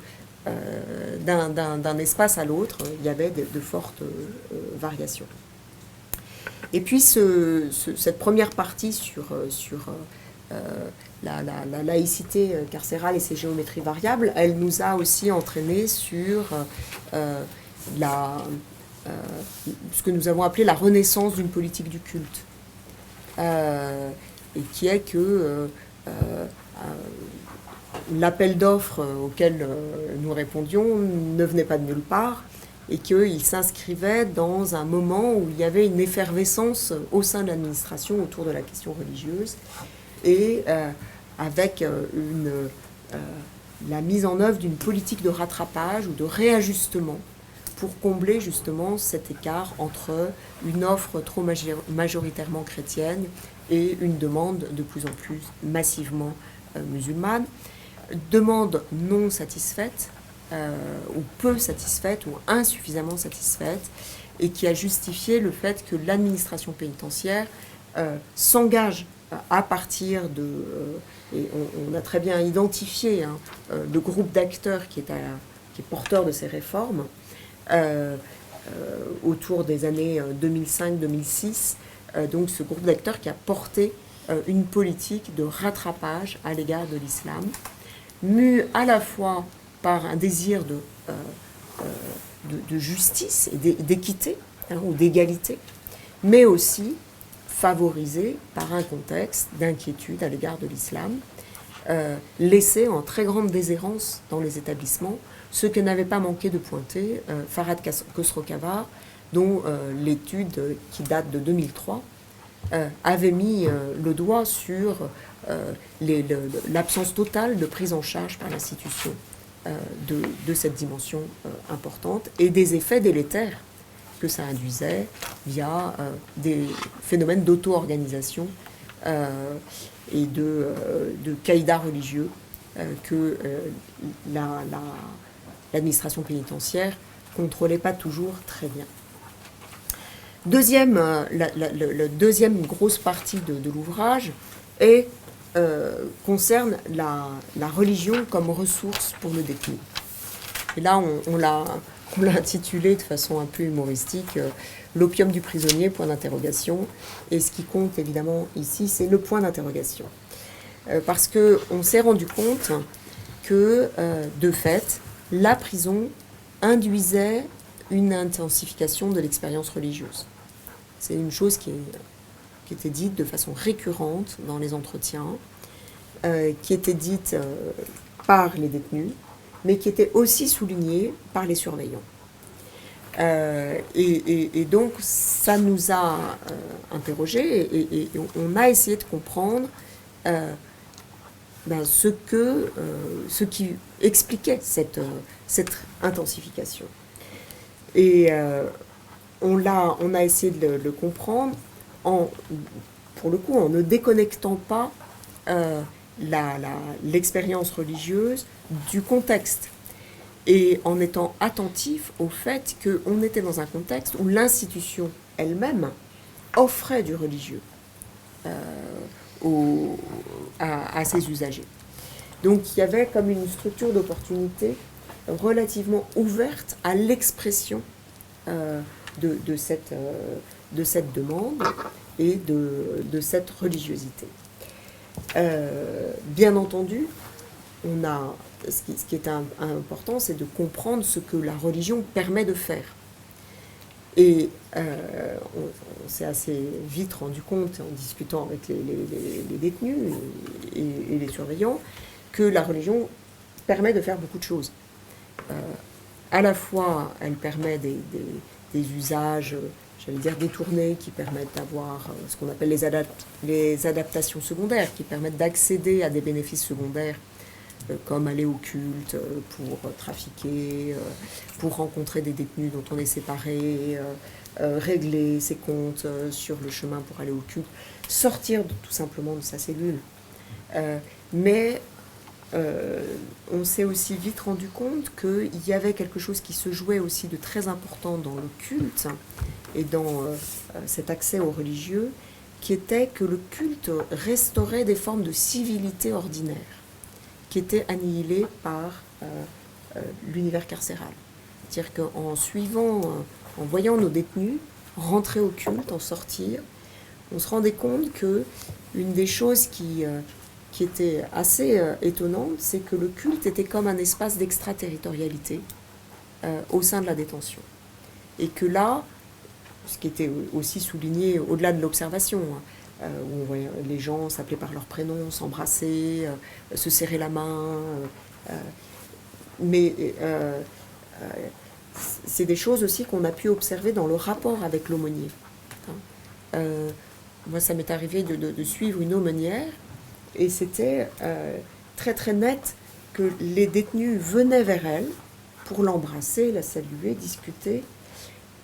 d'un espace à l'autre, il y avait de fortes variations. Et puis cette première partie sur la laïcité carcérale et ses géométries variables, elle nous a aussi entraîné sur ce que nous avons appelé la renaissance d'une politique du culte. Et qui est que l'appel d'offres auquel nous répondions ne venait pas de nulle part, et qu'il s'inscrivait dans un moment où il y avait une effervescence au sein de l'administration autour de la question religieuse, et avec la mise en œuvre d'une politique de rattrapage ou de réajustement pour combler justement cet écart entre une offre trop majoritairement chrétienne et une demande de plus en plus massivement musulmane. Demande non satisfaite, ou peu satisfaite, ou insuffisamment satisfaite, et qui a justifié le fait que l'administration pénitentiaire s'engage à partir de... et on a très bien identifié le groupe d'acteurs qui est porteur de ces réformes, autour des années 2005-2006, donc ce groupe d'acteurs qui a porté une politique de rattrapage à l'égard de l'islam, mue à la fois par un désir de justice et d'équité, ou d'égalité, mais aussi favorisé par un contexte d'inquiétude à l'égard de l'islam, laissé en très grande déshérence dans les établissements, ce que n'avait pas manqué de pointer Farhad Khosrow-Khavar, dont l'étude qui date de 2003 avait mis le doigt sur l'absence totale de prise en charge par l'institution de cette dimension importante et des effets délétères que ça induisait via des phénomènes d'auto-organisation et de caïda religieux que l'administration pénitentiaire contrôlait pas toujours très bien. La deuxième grosse partie de l'ouvrage concerne la religion comme ressource pour le détenu. Et là, on l'a intitulé de façon un peu humoristique l'opium du prisonnier, point d'interrogation. Et ce qui compte évidemment ici, c'est le point d'interrogation. Parce qu'on s'est rendu compte que, de fait, la prison induisait une intensification de l'expérience religieuse. C'est une chose qui était dite de façon récurrente dans les entretiens, qui était dite par les détenus, mais qui était aussi soulignée par les surveillants. Et donc, ça nous a interrogés et on a essayé de comprendre ce qui expliquait cette intensification. Et on a essayé de le comprendre pour le coup, en ne déconnectant pas l'expérience religieuse du contexte et en étant attentif au fait qu'on était dans un contexte où l'institution elle-même offrait du religieux à ses usagers. Donc il y avait comme une structure d'opportunité relativement ouverte à l'expression de cette demande et de cette religiosité. Bien entendu, ce qui est important, c'est de comprendre ce que la religion permet de faire. Et on s'est assez vite rendu compte, en discutant avec les détenus et les surveillants, que la religion permet de faire beaucoup de choses. À la fois, elle permet des usages, j'allais dire détournés, qui permettent d'avoir ce qu'on appelle les adaptations secondaires, qui permettent d'accéder à des bénéfices secondaires, comme aller au culte pour trafiquer, pour rencontrer des détenus dont on est séparé, régler ses comptes sur le chemin pour aller au culte, sortir tout simplement de sa cellule. Mais on s'est aussi vite rendu compte qu'il y avait quelque chose qui se jouait aussi de très important dans le culte et dans cet accès aux religieux, qui était que le culte restaurait des formes de civilité ordinaire, qui étaient annihilées par l'univers carcéral. C'est-à-dire en voyant nos détenus rentrer au culte, en sortir, on se rendait compte que une des choses qui était assez étonnante, c'est que le culte était comme un espace d'extraterritorialité au sein de la détention. Et que là, ce qui était aussi souligné au-delà de l'observation, où on voyait les gens s'appeler par leur prénom, s'embrasser, se serrer la main, mais c'est des choses aussi qu'on a pu observer dans le rapport avec l'aumônier. Moi, ça m'est arrivé de suivre une aumônière, et c'était très très net que les détenus venaient vers elle pour l'embrasser, la saluer, discuter.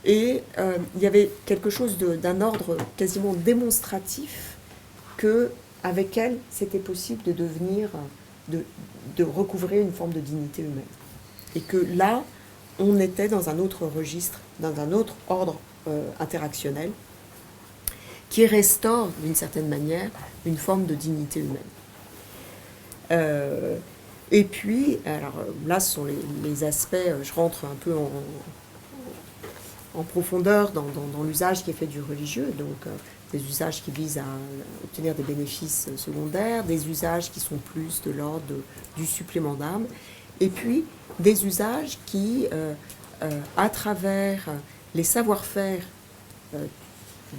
Et il y avait quelque chose d'un ordre quasiment démonstratif qu'avec elle, c'était possible de devenir, de recouvrer une forme de dignité humaine. Et que là, on était dans un autre registre, dans un autre ordre interactionnel, qui restaure d'une certaine manière une forme de dignité humaine. Et puis, alors là, ce sont les aspects, je rentre un peu en profondeur dans l'usage qui est fait du religieux, donc des usages qui visent à obtenir des bénéfices secondaires, des usages qui sont plus de l'ordre du supplément d'âme, et puis des usages qui, à travers les savoir-faire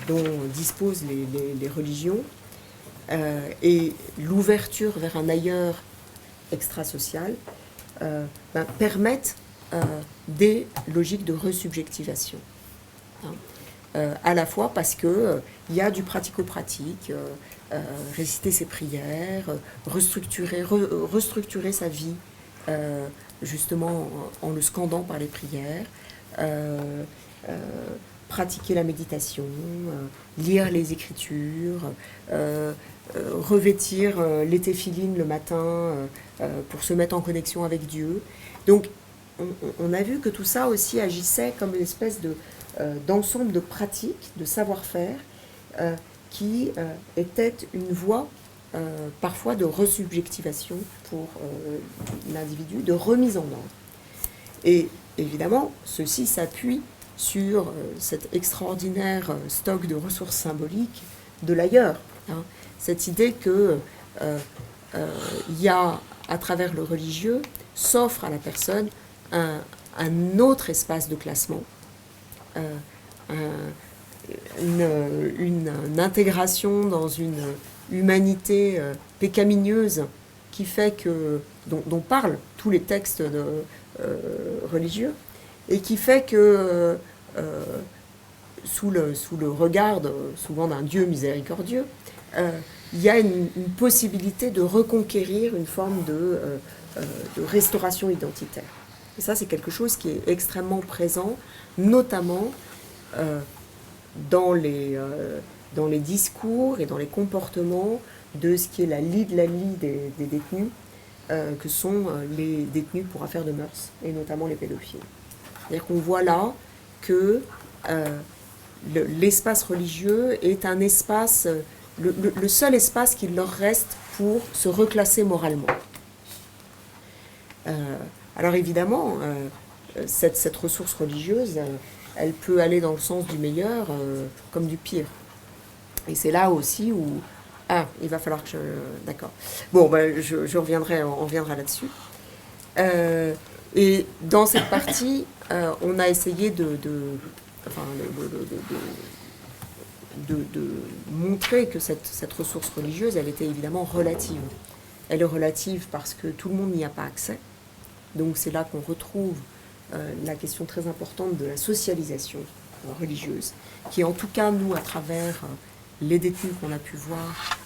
dont disposent les religions, et l'ouverture vers un ailleurs extrasocial, permettent des logiques de resubjectivation. À la fois parce qu'il y a du pratico-pratique, réciter ses prières, restructurer sa vie, justement en le scandant par les prières, pratiquer la méditation, lire les Écritures, revêtir les téphilines le matin pour se mettre en connexion avec Dieu. Donc, on a vu que tout ça aussi agissait comme une espèce d'ensemble de pratiques, de savoir-faire, qui était une voie parfois de resubjectivation pour l'individu, de remise en ordre. Et évidemment, ceci s'appuie sur cet extraordinaire stock de ressources symboliques de l'ailleurs. Hein. Cette idée que y a, à travers le religieux, s'offre à la personne un autre espace de classement, une intégration dans une humanité pécamineuse qui fait que, dont parlent tous les textes religieux, et qui fait que, sous le regard souvent d'un Dieu miséricordieux, il y a une possibilité de reconquérir une forme de restauration identitaire. Et ça, c'est quelque chose qui est extrêmement présent, notamment dans les discours et dans les comportements de ce qui est la lie des détenus, que sont les détenus pour affaires de mœurs, et notamment les pédophiles. C'est-à-dire qu'on voit là que l'espace religieux est un espace, le seul espace qu'il leur reste pour se reclasser moralement. Alors évidemment, cette ressource religieuse, elle peut aller dans le sens du meilleur comme du pire. Et c'est là aussi où... Ah, il va falloir que je... D'accord. Bon, ben, on reviendra là-dessus. Et dans cette partie, on a essayé de montrer que cette ressource religieuse, elle était évidemment relative. Elle est relative parce que tout le monde n'y a pas accès. Donc c'est là qu'on retrouve la question très importante de la socialisation religieuse, qui en tout cas, nous, à travers les détenus qu'on a pu voir,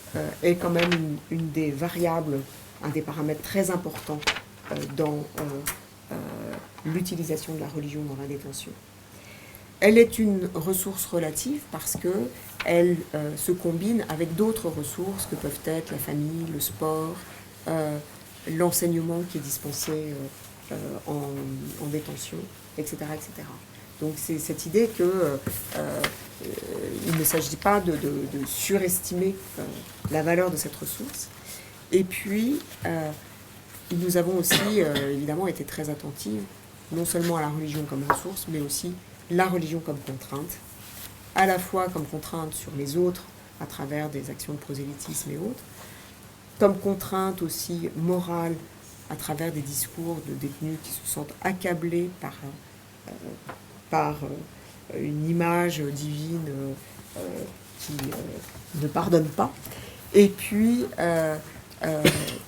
est quand même une des variables, un des paramètres très importants dans l'utilisation de la religion dans la détention. Elle est une ressource relative parce qu'elle se combine avec d'autres ressources que peuvent être la famille, le sport, l'enseignement qui est dispensé en détention, etc., etc. Donc c'est cette idée que il ne s'agit pas de surestimer la valeur de cette ressource. Et puis, nous avons aussi évidemment été très attentifs, non seulement à la religion comme ressource, mais aussi la religion comme contrainte, à la fois comme contrainte sur les autres, à travers des actions de prosélytisme et autres, comme contrainte aussi morale, à travers des discours de détenus qui se sentent accablés par une image divine qui ne pardonne pas, et puis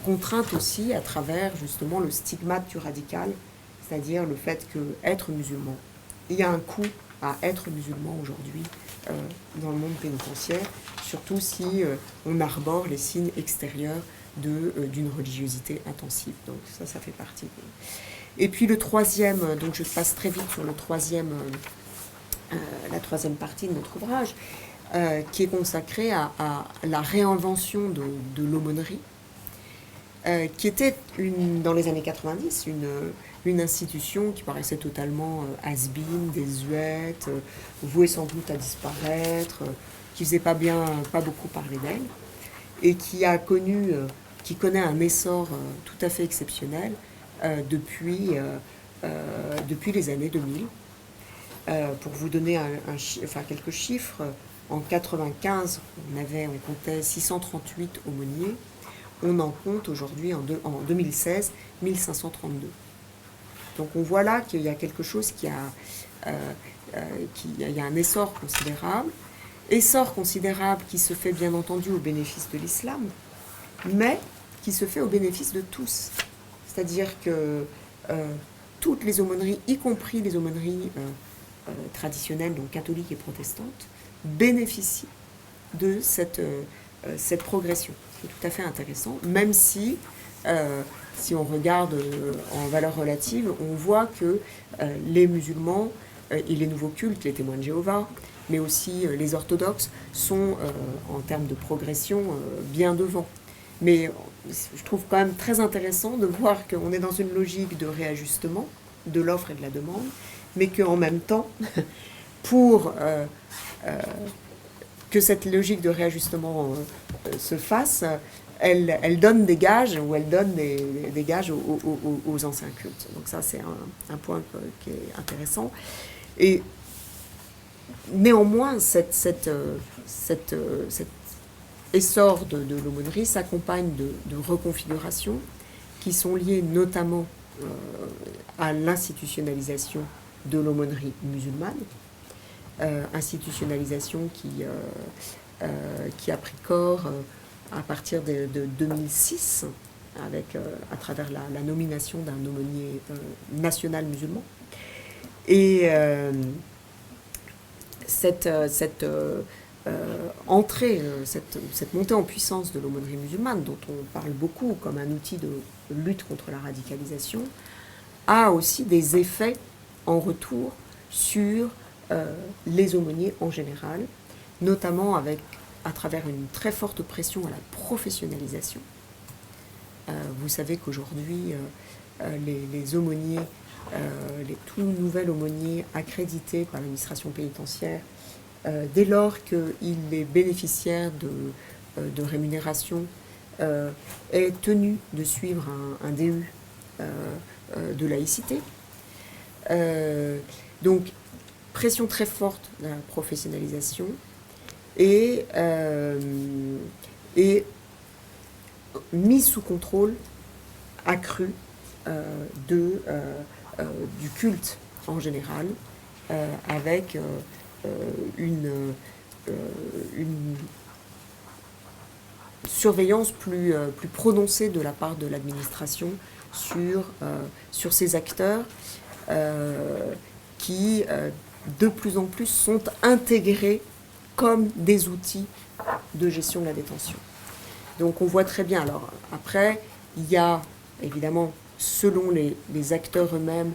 contrainte aussi à travers justement le stigmate du radical, c'est-à-dire le fait qu'être musulman, il y a un coût à être musulman aujourd'hui dans le monde pénitentiaire, surtout si on arbore les signes extérieurs d'une religiosité intensive. Donc ça fait partie. Et puis le troisième, donc je passe très vite sur la troisième partie de notre ouvrage, qui est consacrée à la réinvention de l'aumônerie, qui était dans les années 90 une institution qui paraissait totalement has-been, désuète, vouée sans doute à disparaître, qui faisait pas beaucoup parler d'elle, et qui connaît un essor tout à fait exceptionnel depuis les années 2000. Pour vous donner quelques chiffres, en 1995, on comptait 638 aumôniers. On en compte aujourd'hui, en 2016, 1532. Donc on voit là qu'il y a quelque chose il y a un essor considérable qui se fait bien entendu au bénéfice de l'islam, mais qui se fait au bénéfice de tous. C'est-à-dire que toutes les aumôneries, y compris les aumôneries traditionnelles, donc catholiques et protestantes, bénéficient de cette progression. C'est tout à fait intéressant, même si on regarde en valeur relative, on voit que les musulmans et les nouveaux cultes, les témoins de Jéhovah, mais aussi les orthodoxes, sont en termes de progression bien devant. Mais je trouve quand même très intéressant de voir qu'on est dans une logique de réajustement de l'offre et de la demande, mais qu'en même temps, pour que cette logique de réajustement se fasse, elle donne des gages, ou elle donne des gages aux anciens cultes. Donc ça, c'est un point qui est intéressant. Et néanmoins, cet essor de l'aumônerie s'accompagne de reconfigurations qui sont liées notamment à l'institutionnalisation de l'aumônerie musulmane, institutionnalisation qui a pris corps à partir de 2006, à travers la nomination d'un aumônier national musulman. Et cette entrée, cette montée en puissance de l'aumônerie musulmane, dont on parle beaucoup comme un outil de lutte contre la radicalisation, a aussi des effets en retour sur les aumôniers en général, notamment à travers une très forte pression à la professionnalisation. Vous savez qu'aujourd'hui, les aumôniers, les tout nouvelles aumôniers accrédités par l'administration pénitentiaire, dès lors qu'il est bénéficiaire de rémunération, est tenu de suivre un DU de laïcité. Donc, pression très forte de la professionnalisation et mise sous contrôle accrue du culte en général, avec une surveillance plus prononcée de la part de l'administration sur ces acteurs qui, de plus en plus, sont intégrés comme des outils de gestion de la détention. Donc on voit très bien. Alors après, il y a évidemment, selon les acteurs eux-mêmes,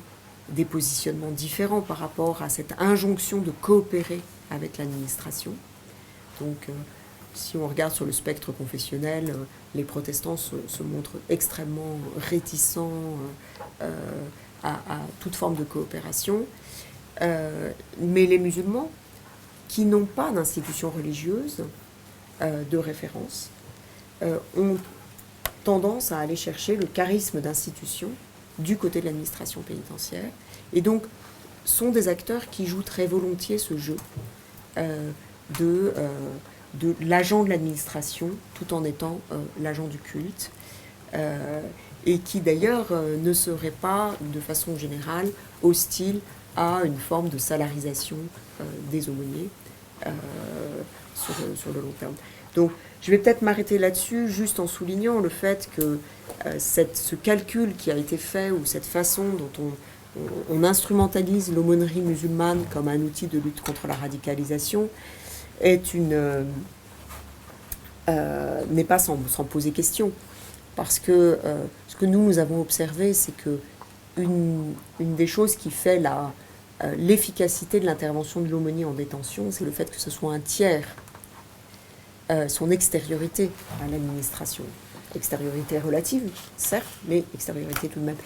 des positionnements différents par rapport à cette injonction de coopérer avec l'administration. Donc si on regarde sur le spectre confessionnel, les protestants se montrent extrêmement réticents à toute forme de coopération. Mais les musulmans, qui n'ont pas d'institution religieuse de référence, ont tendance à aller chercher le charisme d'institution du côté de l'administration pénitentiaire, et donc sont des acteurs qui jouent très volontiers ce jeu de l'agent de l'administration tout en étant l'agent du culte, et qui d'ailleurs ne seraient pas de façon générale hostiles à une forme de salarisation des aumôniers sur le long terme. Donc je vais peut-être m'arrêter là-dessus, juste en soulignant le fait que ce calcul qui a été fait, ou cette façon dont on instrumentalise l'aumônerie musulmane comme un outil de lutte contre la radicalisation, n'est pas sans poser question. Parce que ce que nous avons observé, c'est que une des choses qui fait l'efficacité de l'intervention de l'aumônier en détention, c'est le fait que ce soit un tiers, son extériorité à l'administration. Extériorité relative, certes, mais extériorité tout de même.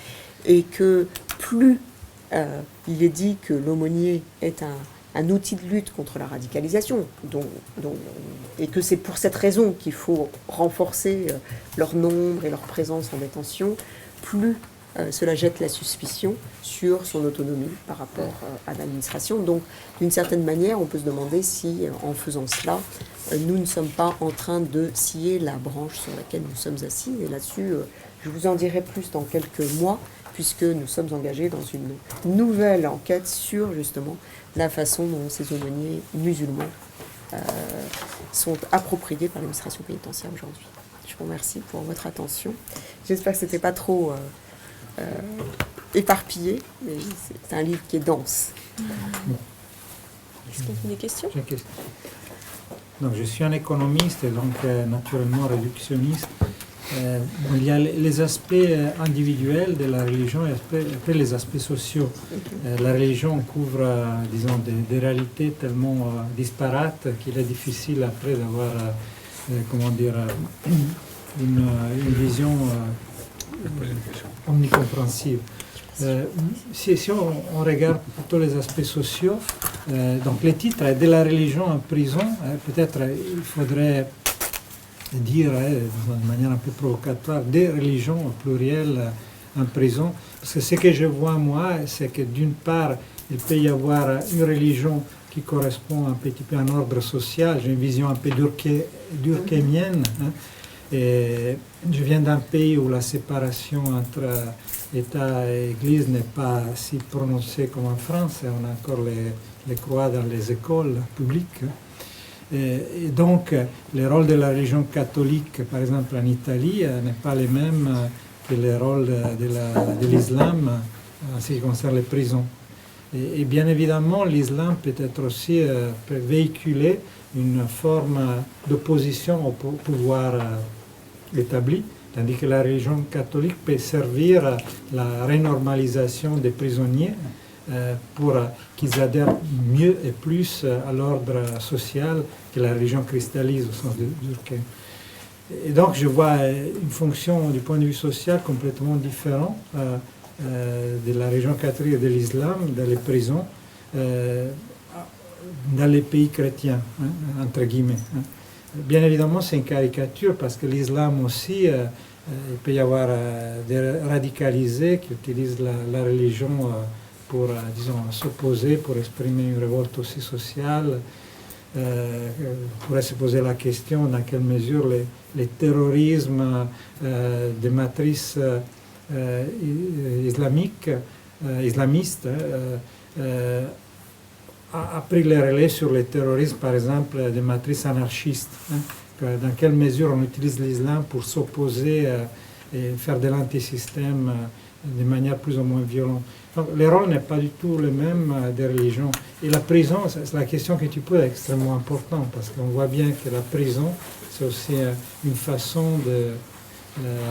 Et que plus il est dit que l'aumônier est un outil de lutte contre la radicalisation, et que c'est pour cette raison qu'il faut renforcer leur nombre et leur présence en détention, plus cela jette la suspicion sur son autonomie par rapport à l'administration. Donc, d'une certaine manière, on peut se demander si, en faisant cela, nous ne sommes pas en train de scier la branche sur laquelle nous sommes assis. Et là-dessus, je vous en dirai plus dans quelques mois, puisque nous sommes engagés dans une nouvelle enquête sur, justement, la façon dont ces aumôniers musulmans sont appropriés par l'administration pénitentiaire aujourd'hui. Je vous remercie pour votre attention. J'espère que ce n'était pas trop éparpillé, mais c'est un livre qui est dense. Est-ce qu'il y a des questions? J'ai une question. Donc, je suis un économiste et donc naturellement réductionniste. Bon, il y a les aspects individuels de la religion et après les aspects sociaux. La religion couvre, disons, des réalités tellement disparates qu'il est difficile après d'avoir, comment dire, une vision omnicompréhensible. Si on regarde plutôt les aspects sociaux, donc les titres de la religion en prison, peut-être il faudrait dire, d'une manière un peu provocatoire, des religions au pluriel en prison. Parce que ce que je vois, moi, c'est que d'une part, il peut y avoir une religion qui correspond un petit peu à un ordre social. J'ai une vision un peu durkheimienne. Hein. Et je viens d'un pays où la séparation entre État et Église n'est pas si prononcée comme en France. On a encore les croix dans les écoles publiques. Et donc, le rôle de la religion catholique, par exemple en Italie, n'est pas le même que le rôle de l'islam en ce qui concerne les prisons. Et bien évidemment, l'islam peut être aussi peut véhiculer une forme d'opposition au pouvoir établi, tandis que la religion catholique peut servir à la renormalisation des prisonniers pour qu'ils adhèrent mieux et plus à l'ordre social que la religion cristallise au sens de Durkheim. Et donc je vois une fonction du point de vue social complètement différente de la religion catholique et de l'islam dans les prisons, dans les pays chrétiens, hein, entre guillemets. Hein. Bien évidemment, c'est une caricature parce que l'islam aussi, il peut y avoir des radicalisés qui utilisent la religion pour, disons, s'opposer, pour exprimer une révolte aussi sociale. On pourrait se poser la question dans quelle mesure les terrorismes de matrice islamiste a pris le relais sur les terrorismes, par exemple, de matrice anarchiste. Hein, dans quelle mesure on utilise l'islam pour s'opposer et faire de l'antisystème de manière plus ou moins violente. Donc, le rôle n'est pas du tout le même des religions. Et la prison, c'est la question que tu poses est extrêmement importante, parce qu'on voit bien que la prison, c'est aussi une façon de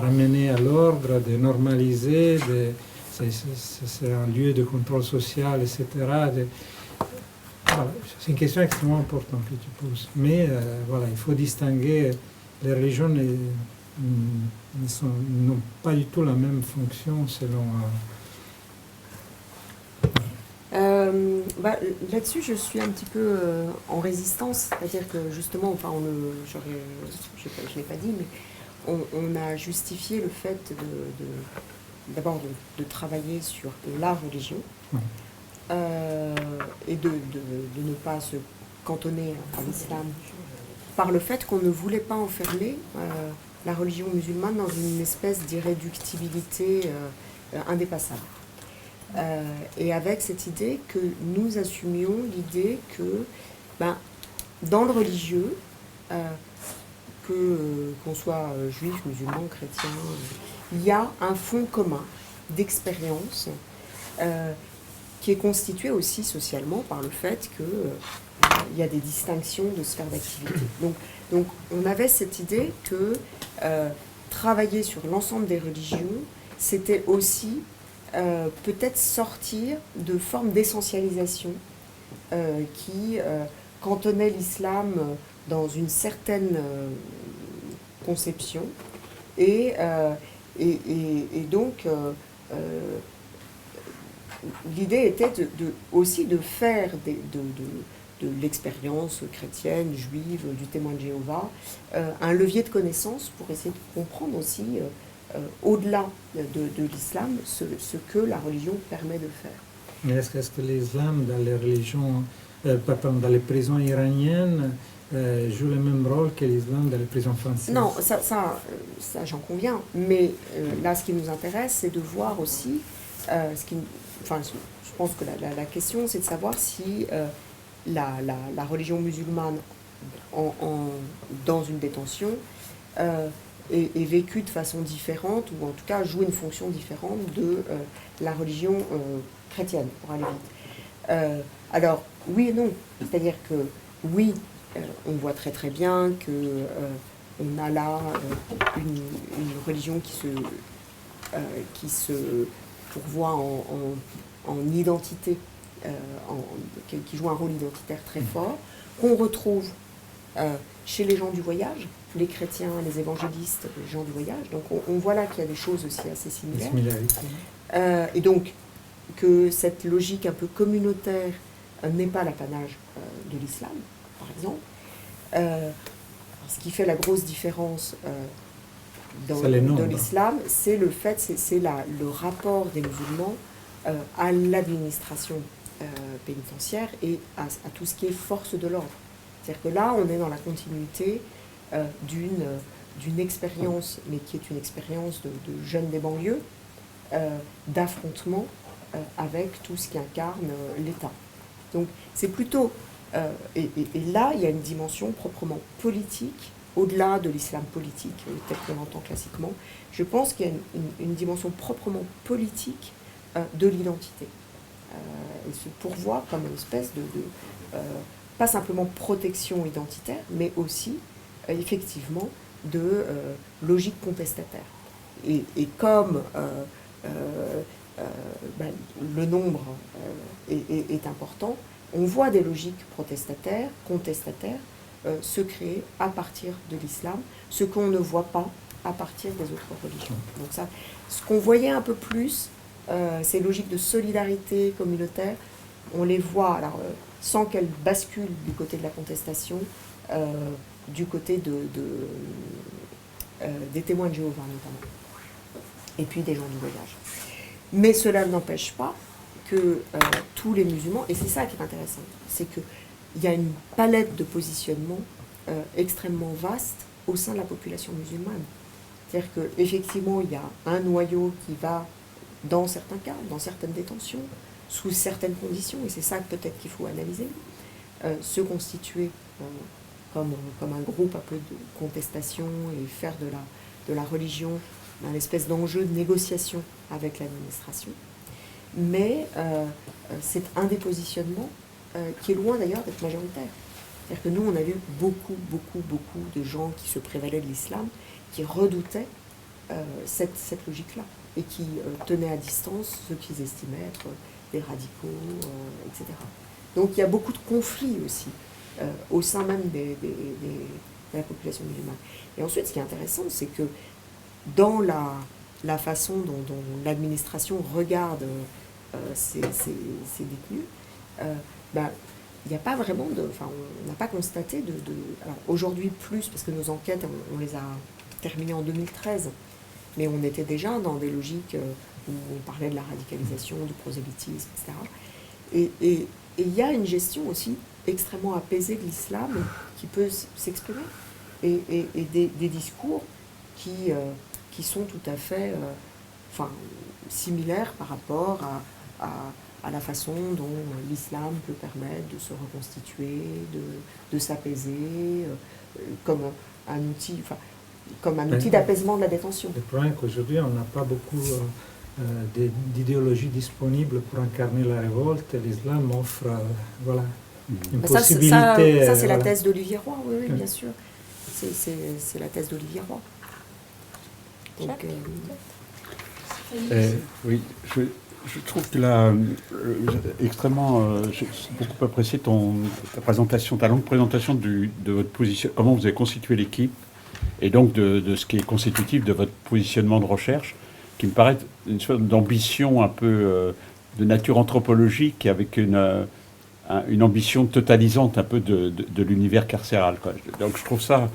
ramener à l'ordre, de normaliser, c'est un lieu de contrôle social, etc. Voilà, c'est une question extrêmement importante que tu poses. Mais voilà, il faut distinguer, les religions n'ont pas du tout la même fonction selon... Là-dessus, je suis un petit peu en résistance, c'est-à-dire que justement, enfin, je ne l'ai pas dit, mais on a justifié le fait d'abord de travailler sur la religion. Ouais. Et de ne pas se cantonner à l'islam par le fait qu'on ne voulait pas enfermer la religion musulmane dans une espèce d'irréductibilité indépassable. Et avec cette idée que nous assumions l'idée que dans le religieux, qu'on soit juif, musulman, chrétien, il y a un fond commun d'expérience qui est constitué aussi socialement par le fait qu'il y a des distinctions de sphères d'activité. Donc on avait cette idée que travailler sur l'ensemble des religions, c'était aussi peut-être sortir de formes d'essentialisation qui cantonnaient l'islam dans une certaine conception et donc l'idée était aussi de faire de l'expérience chrétienne, juive, du témoin de Jéhovah, un levier de connaissance pour essayer de comprendre aussi, au-delà de l'islam, ce que la religion permet de faire. Mais est-ce que l'islam, dans les religions, dans les prisons iraniennes, joue le même rôle que l'islam dans les prisons françaises? Non, ça j'en conviens. Mais là, ce qui nous intéresse, c'est de voir aussi je pense que la question, c'est de savoir si la religion musulmane dans une détention est vécue de façon différente, ou en tout cas joue une fonction différente de la religion chrétienne, pour aller vite. Alors, oui et non. C'est-à-dire que, oui, on voit très très bien qu'on a là une religion qui se pourvoit en identité, qui joue un rôle identitaire très fort, qu'on retrouve chez les gens du voyage, les chrétiens, les évangélistes, les gens du voyage. Donc on voit là qu'il y a des choses aussi assez similaires. Et donc que cette logique un peu communautaire n'est pas l'apanage de l'islam, par exemple. ce qui fait la grosse différence dans C'est les nombres. l'islam, c'est le fait, c'est le rapport des musulmans à l'administration pénitentiaire et à tout ce qui est force de l'ordre. C'est-à-dire que là, on est dans la continuité d'une expérience, mais qui est une expérience de jeunes des banlieues, d'affrontement avec tout ce qui incarne l'État. Donc c'est plutôt... et là, il y a une dimension proprement politique, au-delà de l'islam politique, tel qu'on l'entend classiquement. Je pense qu'il y a une dimension proprement politique de l'identité. Et se pourvoit comme une espèce pas simplement protection identitaire, mais aussi, effectivement, de logique contestataire. Et comme le nombre est important, on voit des logiques protestataires, contestataires, se créer à partir de l'islam, ce qu'on ne voit pas à partir des autres religions. Donc ça, ce qu'on voyait un peu plus, ces logiques de solidarité communautaire, on les voit, alors, sans qu'elles basculent du côté de la contestation, du côté des témoins de Jéhovah notamment, et puis des gens du voyage. Mais cela n'empêche pas que tous les musulmans, et c'est ça qui est intéressant, c'est qu'il y a une palette de positionnement extrêmement vaste au sein de la population musulmane. C'est-à-dire qu'effectivement, il y a un noyau qui va, dans certains cas, dans certaines détentions, sous certaines conditions, et c'est ça peut-être qu'il faut analyser, se constituer comme un groupe un peu de contestation et faire de la religion un espèce d'enjeu de négociation avec l'administration. Mais c'est un des positionnements qui est loin d'ailleurs d'être majoritaire. C'est-à-dire que nous, on a vu beaucoup de gens qui se prévalaient de l'islam, qui redoutaient cette logique-là, et qui tenaient à distance ceux qu'ils estimaient être des radicaux, etc. Donc il y a beaucoup de conflits aussi au sein même de la population musulmane. Et ensuite, ce qui est intéressant, c'est que dans la façon dont l'administration regarde ces détenus, il n'y a pas vraiment on n'a pas constaté alors aujourd'hui plus, parce que nos enquêtes, on les a terminées en 2013, mais on était déjà dans des logiques où on parlait de la radicalisation, du prosélytisme, etc. Et il y a une gestion aussi extrêmement apaisée de l'islam qui peut s'exprimer, et des discours qui sont tout à fait similaires par rapport à la façon dont l'islam peut permettre de se reconstituer, de s'apaiser, comme un outil d'apaisement de la détention. Le problème est qu'aujourd'hui, on n'a pas beaucoup d'idéologie disponible pour incarner la révolte. L'islam offre une possibilité. Ça, c'est la thèse d'Olivier Roy, oui, bien sûr. C'est la thèse d'Olivier Roy. Donc, oui, je trouve que j'ai beaucoup apprécié ta longue présentation de votre position, comment vous avez constitué l'équipe, et donc de ce qui est constitutif de votre positionnement de recherche, qui me paraît une sorte d'ambition un peu de nature anthropologique, avec une ambition totalisante un peu de l'univers carcéral, quoi. Donc je trouve ça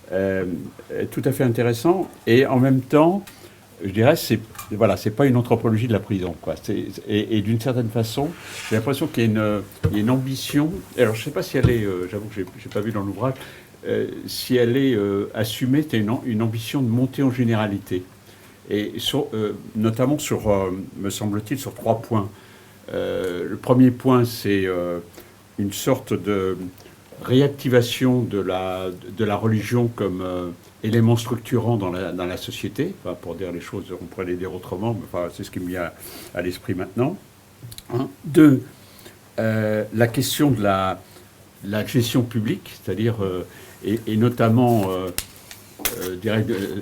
tout à fait intéressant, et en même temps, je dirais, c'est pas une anthropologie de la prison, quoi. Et d'une certaine façon, j'ai l'impression qu'il y a une ambition. Alors, je ne sais pas si elle est, j'avoue que j'ai pas vu dans l'ouvrage, si elle est assumée, c'est une ambition de monter en généralité, et notamment me semble-t-il, sur 3 points. Le premier point, c'est une sorte de réactivation de la religion comme élément structurant dans la société, pour dire les choses, on pourrait les dire autrement, mais c'est ce qui me vient à l'esprit maintenant. 2, la question de la gestion publique, c'est-à-dire, et notamment,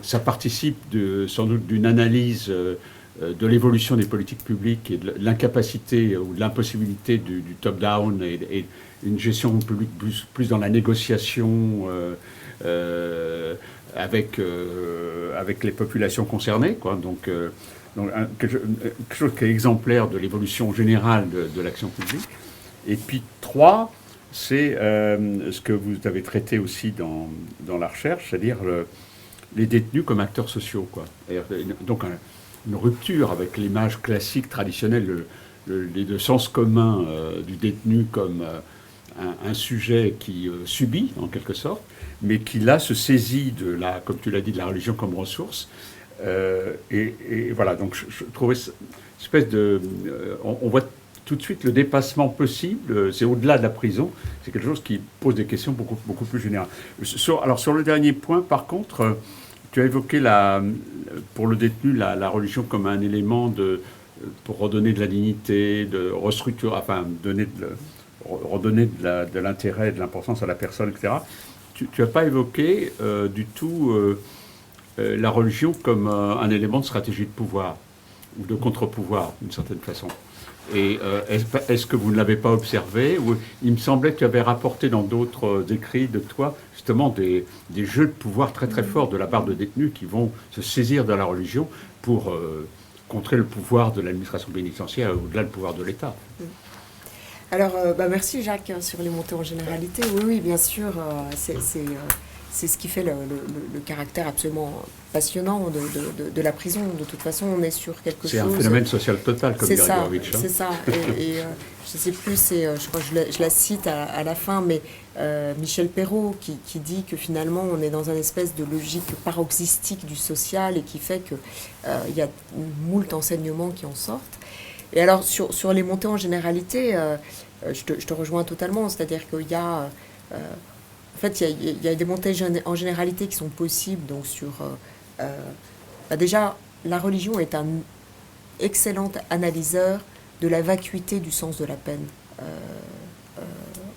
ça participe sans doute d'une analyse de l'évolution des politiques publiques et de l'incapacité ou de l'impossibilité du top-down et une gestion publique plus dans la négociation avec les populations concernées, quoi. Donc quelque chose qui est exemplaire de l'évolution générale de l'action publique. Et puis 3, c'est ce que vous avez traité aussi dans la recherche, c'est-à-dire les détenus comme acteurs sociaux, quoi. Donc une rupture avec l'image classique, traditionnelle, le sens commun du détenu comme un sujet qui subit, en quelque sorte, mais qui là se saisit comme tu l'as dit, de la religion comme ressource. Et voilà, donc je trouvais cette espèce on voit tout de suite le dépassement possible, c'est au-delà de la prison, c'est quelque chose qui pose des questions beaucoup, beaucoup plus générales. Alors sur le dernier point, par contre, tu as évoqué pour le détenu la religion comme un élément pour redonner de la dignité, de restructurer, enfin redonner de l'intérêt, de l'importance à la personne, etc. Tu n'as pas évoqué du tout la religion comme un élément de stratégie de pouvoir ou de contre-pouvoir, d'une certaine façon. Et est-ce que vous ne l'avez pas observé, ou il me semblait que tu avais rapporté dans d'autres écrits de toi justement des jeux de pouvoir très très forts de la part de détenus qui vont se saisir de la religion pour contrer le pouvoir de l'administration pénitentiaire et au-delà le pouvoir de l'État. Alors, merci Jacques sur les montées en généralité. Oui, bien sûr, c'est ce qui fait le caractère absolument passionnant de la prison. De toute façon, on est sur quelque chose... C'est un phénomène social total, comme dirait Gurevitch. C'est ça. Et je ne sais plus, je crois que je la cite à la fin, mais Michel Perrault qui dit que finalement, on est dans une espèce de logique paroxystique du social et qui fait qu'il y a moult enseignements qui en sortent. Et alors, sur les montées en généralité, je te rejoins totalement, c'est-à-dire qu'il y a... en fait, il y a des montées en généralité qui sont possibles. Donc déjà, la religion est un excellent analyseur de la vacuité du sens de la peine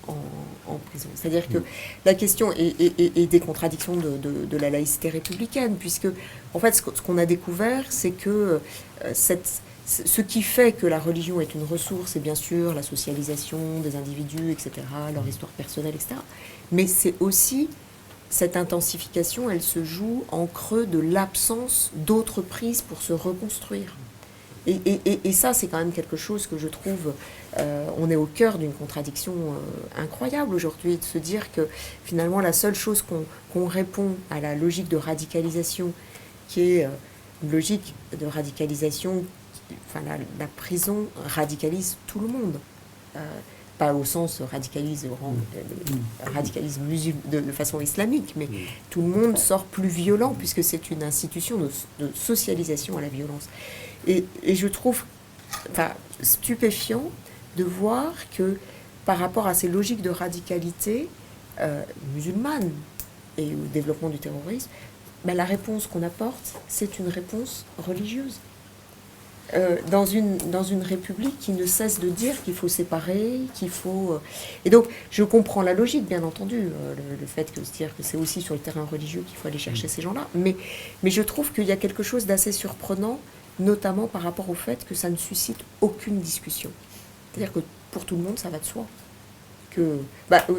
en prison. C'est-à-dire que la question est des contradictions de la laïcité républicaine, puisque, en fait, ce qu'on a découvert, c'est que ce qui fait que la religion est une ressource, c'est bien sûr la socialisation des individus, etc., leur histoire personnelle, etc. Mais c'est aussi, cette intensification, elle se joue en creux de l'absence d'autres prises pour se reconstruire. Et ça, c'est quand même quelque chose que je trouve, on est au cœur d'une contradiction incroyable aujourd'hui, de se dire que finalement la seule chose qu'on répond à la logique de radicalisation, qui est une logique de radicalisation, enfin la prison radicalise tout le monde. Pas au sens radicalisme de façon islamique, mais tout le monde sort plus violent puisque c'est une institution de socialisation à la violence. Et je trouve stupéfiant de voir que par rapport à ces logiques de radicalité musulmane et au développement du terrorisme, la réponse qu'on apporte, c'est une réponse religieuse. Dans une république qui ne cesse de dire qu'il faut séparer, qu'il faut... Et donc, je comprends la logique, bien entendu, le fait que se dire que c'est aussi sur le terrain religieux qu'il faut aller chercher ces gens-là, mais je trouve qu'il y a quelque chose d'assez surprenant, notamment par rapport au fait que ça ne suscite aucune discussion. C'est-à-dire que pour tout le monde, ça va de soi.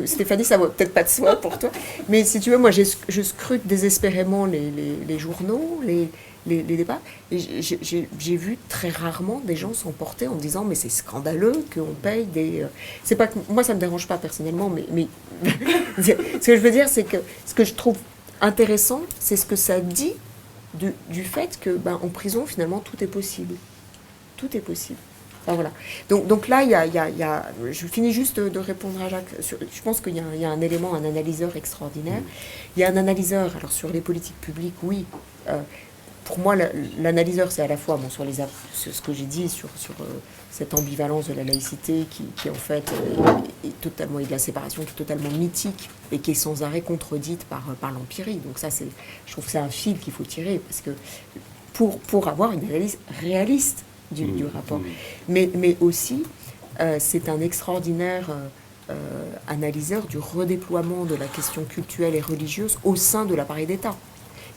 Stéphanie, ça va peut-être pas de soi pour toi, mais si tu veux, moi, je scrute désespérément les journaux, les débats, et j'ai vu très rarement des gens s'emporter en disant mais c'est scandaleux qu'on paye des... C'est pas que, moi, ça me dérange pas personnellement, mais ce que je veux dire, c'est que ce que je trouve intéressant, c'est ce que ça dit du fait que en prison, finalement, tout est possible. Tout est possible. Enfin, voilà. Donc là, je finis juste de répondre à Jacques. Je pense qu'il y a un élément, un analyseur extraordinaire. Il y a un analyseur, alors sur les politiques publiques, oui. Pour moi, l'analyseur, c'est à la fois sur ce que j'ai dit, sur cette ambivalence de la laïcité qui en fait, est totalement, et de la séparation qui est totalement mythique et qui est sans arrêt contredite par l'empirie. Donc ça, je trouve que c'est un fil qu'il faut tirer, parce que pour avoir une analyse réaliste du rapport. Mais aussi, c'est un extraordinaire analyseur du redéploiement de la question cultuelle et religieuse au sein de l'appareil d'État.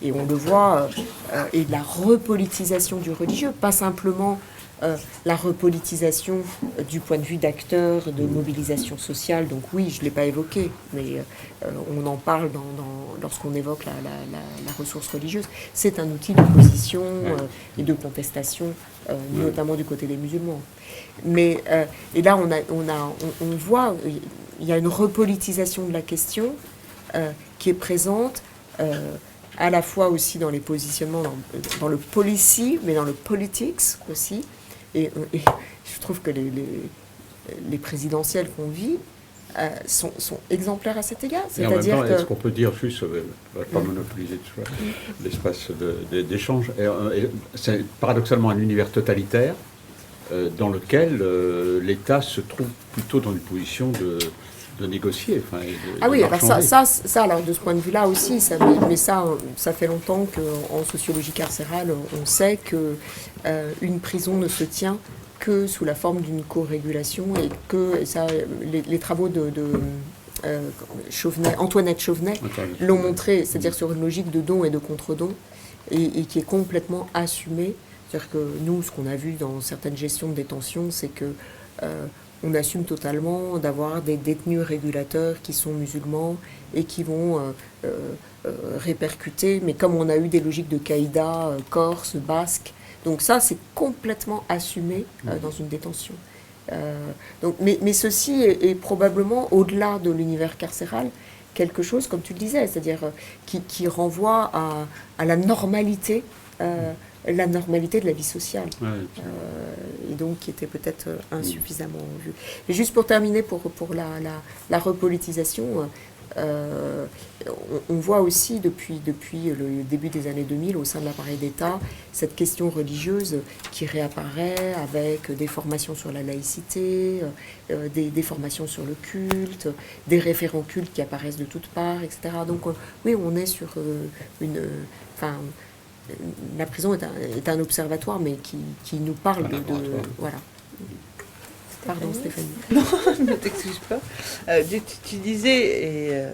Et on le voit, et de la repolitisation du religieux, pas simplement la repolitisation du point de vue d'acteurs, de mobilisation sociale. Donc oui, je ne l'ai pas évoqué, mais on en parle lorsqu'on évoque la ressource religieuse. C'est un outil d'opposition et de contestation, notamment du côté des musulmans. Mais, et là, on voit... il y a une repolitisation de la question qui est présente à la fois aussi dans les positionnements, dans le policy, mais dans le politics aussi. Et je trouve que les présidentielles qu'on vit sont exemplaires à cet égard. Et en même temps, C'est-à-dire est-ce qu'on peut dire juste, pas monopoliser l'espace d'échange, c'est paradoxalement un univers totalitaire dans lequel l'État se trouve plutôt dans une position de négocier. Ah oui, alors ça, alors de ce point de vue-là aussi, mais ça fait longtemps qu'en sociologie carcérale, on sait que une prison ne se tient que sous la forme d'une co-régulation et que ça, les travaux de Antoinette Chauvenet l'ont montré, c'est-à-dire sur une logique de don et de contre-don et qui est complètement assumée. C'est-à-dire que nous, ce qu'on a vu dans certaines gestions de détention, c'est que on assume totalement d'avoir des détenus régulateurs qui sont musulmans et qui vont répercuter, mais comme on a eu des logiques de caïda, corse, basque, donc ça, c'est complètement assumé dans une détention. Mais ceci est probablement, au-delà de l'univers carcéral, quelque chose, comme tu le disais, c'est-à-dire qui renvoie à la normalité de la vie sociale. Et donc qui était peut-être insuffisamment vue. Et juste pour terminer, pour la repolitisation, on voit aussi depuis le début des années 2000 au sein de l'appareil d'État cette question religieuse qui réapparaît avec des formations sur la laïcité, des formations sur le culte, des référents cultes qui apparaissent de toutes parts, etc. Donc oui, on est sur la prison est un observatoire, mais qui nous parle voilà. Pardon, Stéphanie. Non, ne t'excuse pas. Tu disais, et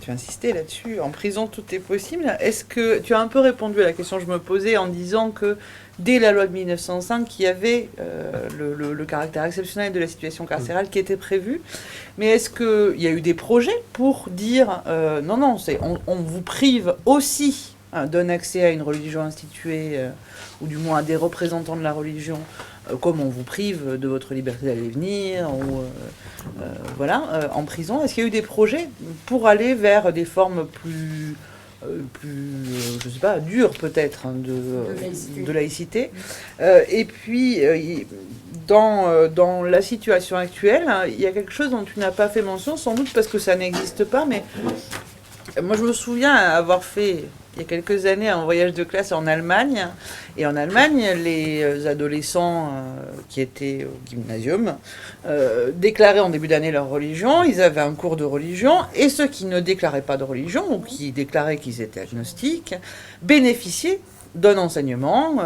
tu insistais là-dessus, en prison tout est possible. Est-ce que tu as un peu répondu à la question que je me posais en disant que dès la loi de 1905, il y avait le caractère exceptionnel de la situation carcérale qui était prévu. Mais est-ce qu'il y a eu des projets pour dire non, on vous prive aussi d'un accès à une religion instituée, ou du moins à des représentants de la religion, comme on vous prive de votre liberté d'aller et venir, ou en prison. Est-ce qu'il y a eu des projets pour aller vers des formes plus je sais pas, dures peut-être, de laïcité. Et puis, dans la situation actuelle, il y a quelque chose dont tu n'as pas fait mention, sans doute parce que ça n'existe pas, mais moi je me souviens avoir fait il y a quelques années un voyage de classe en Allemagne. Et en Allemagne, les adolescents qui étaient au gymnasium déclaraient en début d'année leur religion. Ils avaient un cours de religion. Et ceux qui ne déclaraient pas de religion, ou qui déclaraient qu'ils étaient agnostiques, bénéficiaient d'un enseignement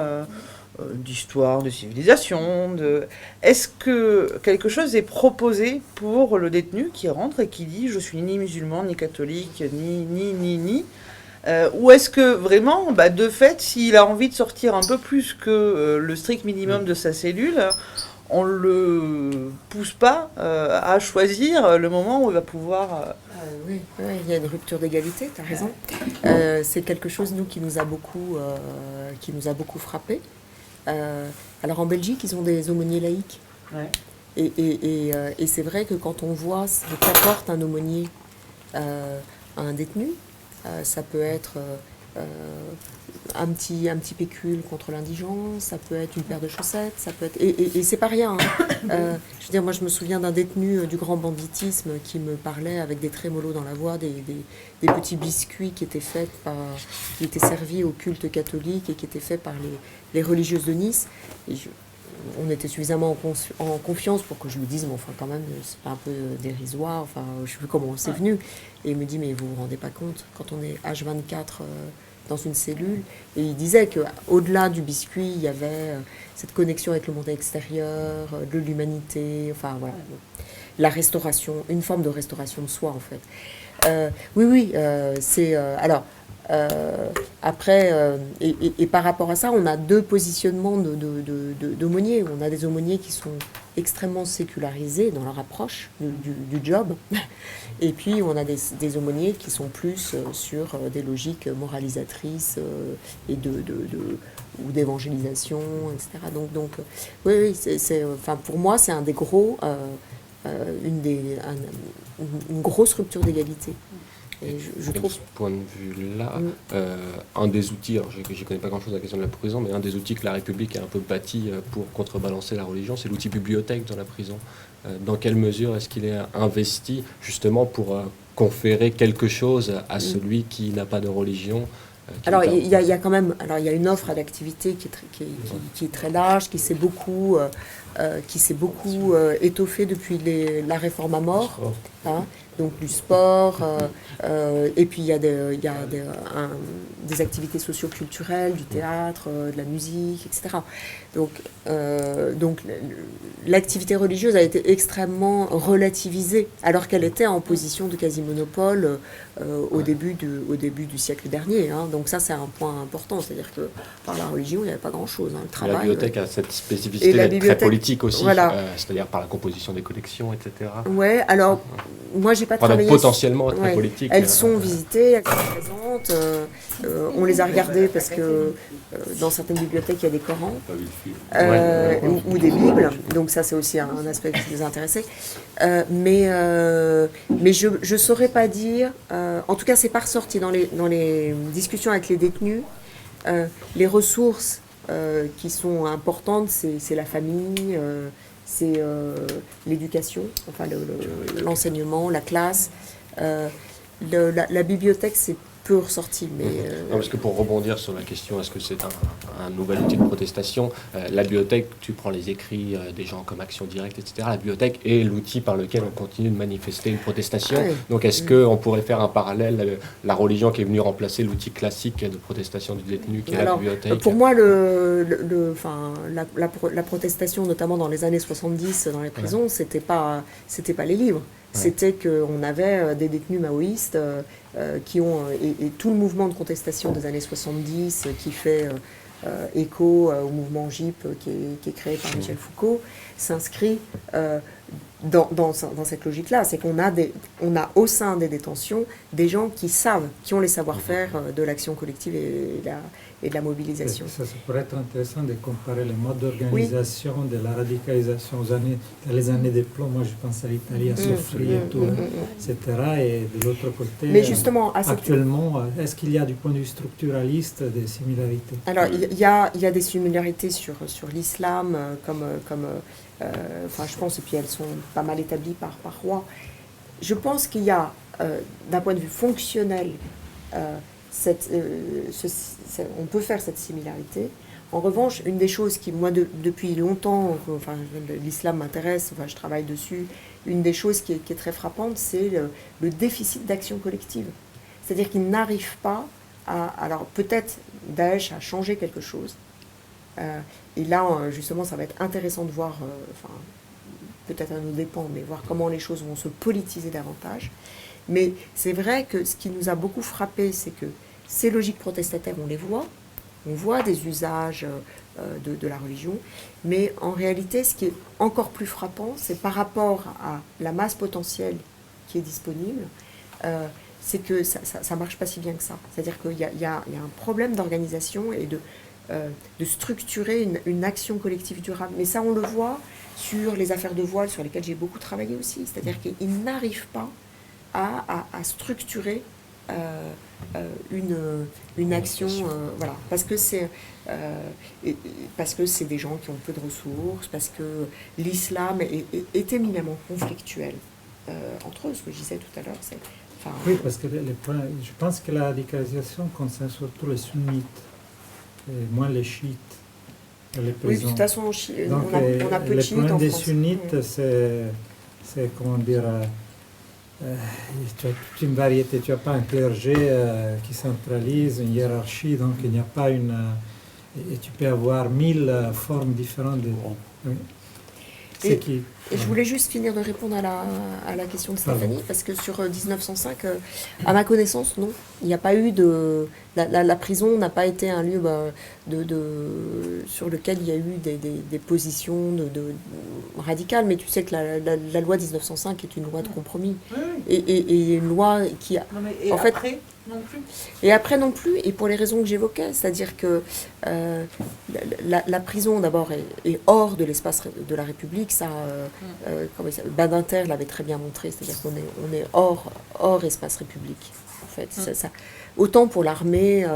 d'histoire, de civilisation. Est-ce que quelque chose est proposé pour le détenu qui rentre et qui dit « je suis ni musulman, ni catholique, ni ». Ou est-ce que vraiment, de fait, s'il a envie de sortir un peu plus que le strict minimum de sa cellule, on ne le pousse pas à choisir le moment où il va pouvoir... Oui, il y a une rupture d'égalité, tu as raison. C'est quelque chose, nous, qui nous a beaucoup frappé. Alors en Belgique, ils ont des aumôniers laïcs. Ouais. Et c'est vrai que quand on voit ce qu'apporte un aumônier à un détenu, ça peut être un petit pécule contre l'indigence, ça peut être une paire de chaussettes, ça peut être... Et c'est pas rien. Je veux dire, moi je me souviens d'un détenu du grand banditisme qui me parlait avec des trémolos dans la voix, des petits biscuits qui étaient servis au culte catholique et qui étaient faits par les religieuses de Nice. Et on était suffisamment en confiance pour que je lui dise, mais enfin quand même, c'est pas un peu dérisoire, enfin je sais plus comment c'est venu. Et il me dit, mais vous vous rendez pas compte, quand on est H24 dans une cellule, et il disait qu'au-delà du biscuit, il y avait cette connexion avec le monde extérieur, de l'humanité, enfin voilà, la restauration, une forme de restauration de soi en fait. Oui, c'est... alors, après, et par rapport à ça, on a deux positionnements d'aumôniers. On a des aumôniers qui sont extrêmement sécularisés dans leur approche du job. Et puis, on a des aumôniers qui sont plus sur des logiques moralisatrices et ou d'évangélisation, etc. Donc oui, enfin, pour moi, c'est un des gros une grosse rupture d'égalité. Et je Et de trouve... ce point de vue-là, un des outils, alors je ne connais pas grand-chose à la question de la prison, mais un des outils que la République a un peu bâti pour contrebalancer la religion, c'est l'outil bibliothèque dans la prison. Dans quelle mesure est-ce qu'il est investi justement pour conférer quelque chose à celui qui n'a pas de religion? Alors, il y a quand même, alors il y a une offre à l'activité qui est très large, qui s'est beaucoup étoffée depuis la réforme à mort. Hein, donc du sport, et puis il y a des activités socio-culturelles, du théâtre, de la musique, etc. Donc l'activité religieuse a été extrêmement relativisée, alors qu'elle était en position de quasi-monopole au début du siècle dernier. Hein. Donc ça, c'est un point important, c'est-à-dire que par la religion, il n'y avait pas grand-chose. Hein. Le travail, la bibliothèque a cette spécificité d'être très politique aussi, voilà. C'est-à-dire par la composition des collections, etc. Ouais, alors moi j'ai pas travaillé. Potentiellement très politique. Elles sont visitées, elles sont présentes. On les a regardées parce que dans certaines bibliothèques il y a des Corans ou des Bibles. Donc ça c'est aussi un aspect qui nous a intéressés. Mais je saurais pas dire. En tout cas c'est pas ressorti dans les discussions avec les détenus. Les ressources qui sont importantes, c'est la famille. C'est l'éducation, enfin l'enseignement, la classe. La bibliothèque, c'est peu ressorti. Mais, non, parce que pour rebondir sur la question, est-ce que c'est un nouvel outil de protestation, la bibliothèque, tu prends les écrits des gens comme Action Directe, etc. La bibliothèque est l'outil par lequel on continue de manifester une protestation. Oui. Donc est-ce qu'on pourrait faire un parallèle, la religion qui est venue remplacer l'outil classique de protestation du détenu, qui est la bibliothèque? Pour moi, la protestation, notamment dans les années 70, dans les prisons, c'était pas les livres. C'était qu'on avait des détenus maoïstes qui ont... Et tout le mouvement de contestation des années 70 qui fait écho au mouvement GIP qui est créé par Michel Foucault s'inscrit dans cette logique-là. C'est qu'on a au sein des détentions des gens qui ont les savoir-faire de l'action collective et de la mobilisation. Ça pourrait être intéressant de comparer les modes d'organisation de la radicalisation dans les années de plomb. Moi, je pense à l'Italie, à Sofri, etc. Et de l'autre côté, mais justement, actuellement, est-ce qu'il y a du point de vue structuraliste des similarités? Alors, il y a des similarités sur l'islam, je pense, et puis elles sont pas mal établies par Roy. Je pense qu'il y a, d'un point de vue fonctionnel, on peut faire cette similarité. En revanche, une des choses qui, moi, depuis longtemps, l'islam m'intéresse, je travaille dessus, une des choses qui est très frappante, c'est le déficit d'action collective. C'est-à-dire qu'ils n'arrivent pas à... Alors, peut-être Daesh a changé quelque chose. Et là, justement, ça va être intéressant de voir, peut-être à nos dépens, mais voir comment les choses vont se politiser davantage. Mais c'est vrai que ce qui nous a beaucoup frappé, c'est que ces logiques protestataires, on les voit. On voit des usages de la religion. Mais en réalité, ce qui est encore plus frappant, c'est par rapport à la masse potentielle qui est disponible, c'est que ça ne marche pas si bien que ça. C'est-à-dire qu'il y a un problème d'organisation et de structurer une action collective durable. Mais ça, on le voit sur les affaires de voile, sur lesquelles j'ai beaucoup travaillé aussi. C'est-à-dire qu'ils n'arrivent pas à structurer une action, voilà, parce que c'est des gens qui ont peu de ressources, parce que l'islam est éminemment conflictuel entre eux, ce que je disais tout à l'heure. Oui, parce que je pense que la radicalisation concerne surtout les sunnites, et moins les chiites. Les oui, de toute façon, on a peu de chiites en France. Le problème des sunnites, c'est comment dire... tu as toute une variété, tu n'as pas un clergé qui centralise, une hiérarchie, donc il n'y a pas une... et tu peux avoir 1000 formes différentes de... Oui. Et je voulais juste finir de répondre à la question de Stéphanie, parce que sur 1905, à ma connaissance, non, il n'y a pas eu de... La prison n'a pas été un lieu sur lequel il y a eu des positions radicales, mais tu sais que la loi 1905 est une loi de compromis, et une loi qui a... Non, mais et en après fait, non plus. Et après non plus, et pour les raisons que j'évoquais, c'est-à-dire que la prison d'abord est hors de l'espace de la République, ça Badinter l'avait très bien montré, c'est-à-dire qu'on est hors espace république. En fait, autant pour l'armée,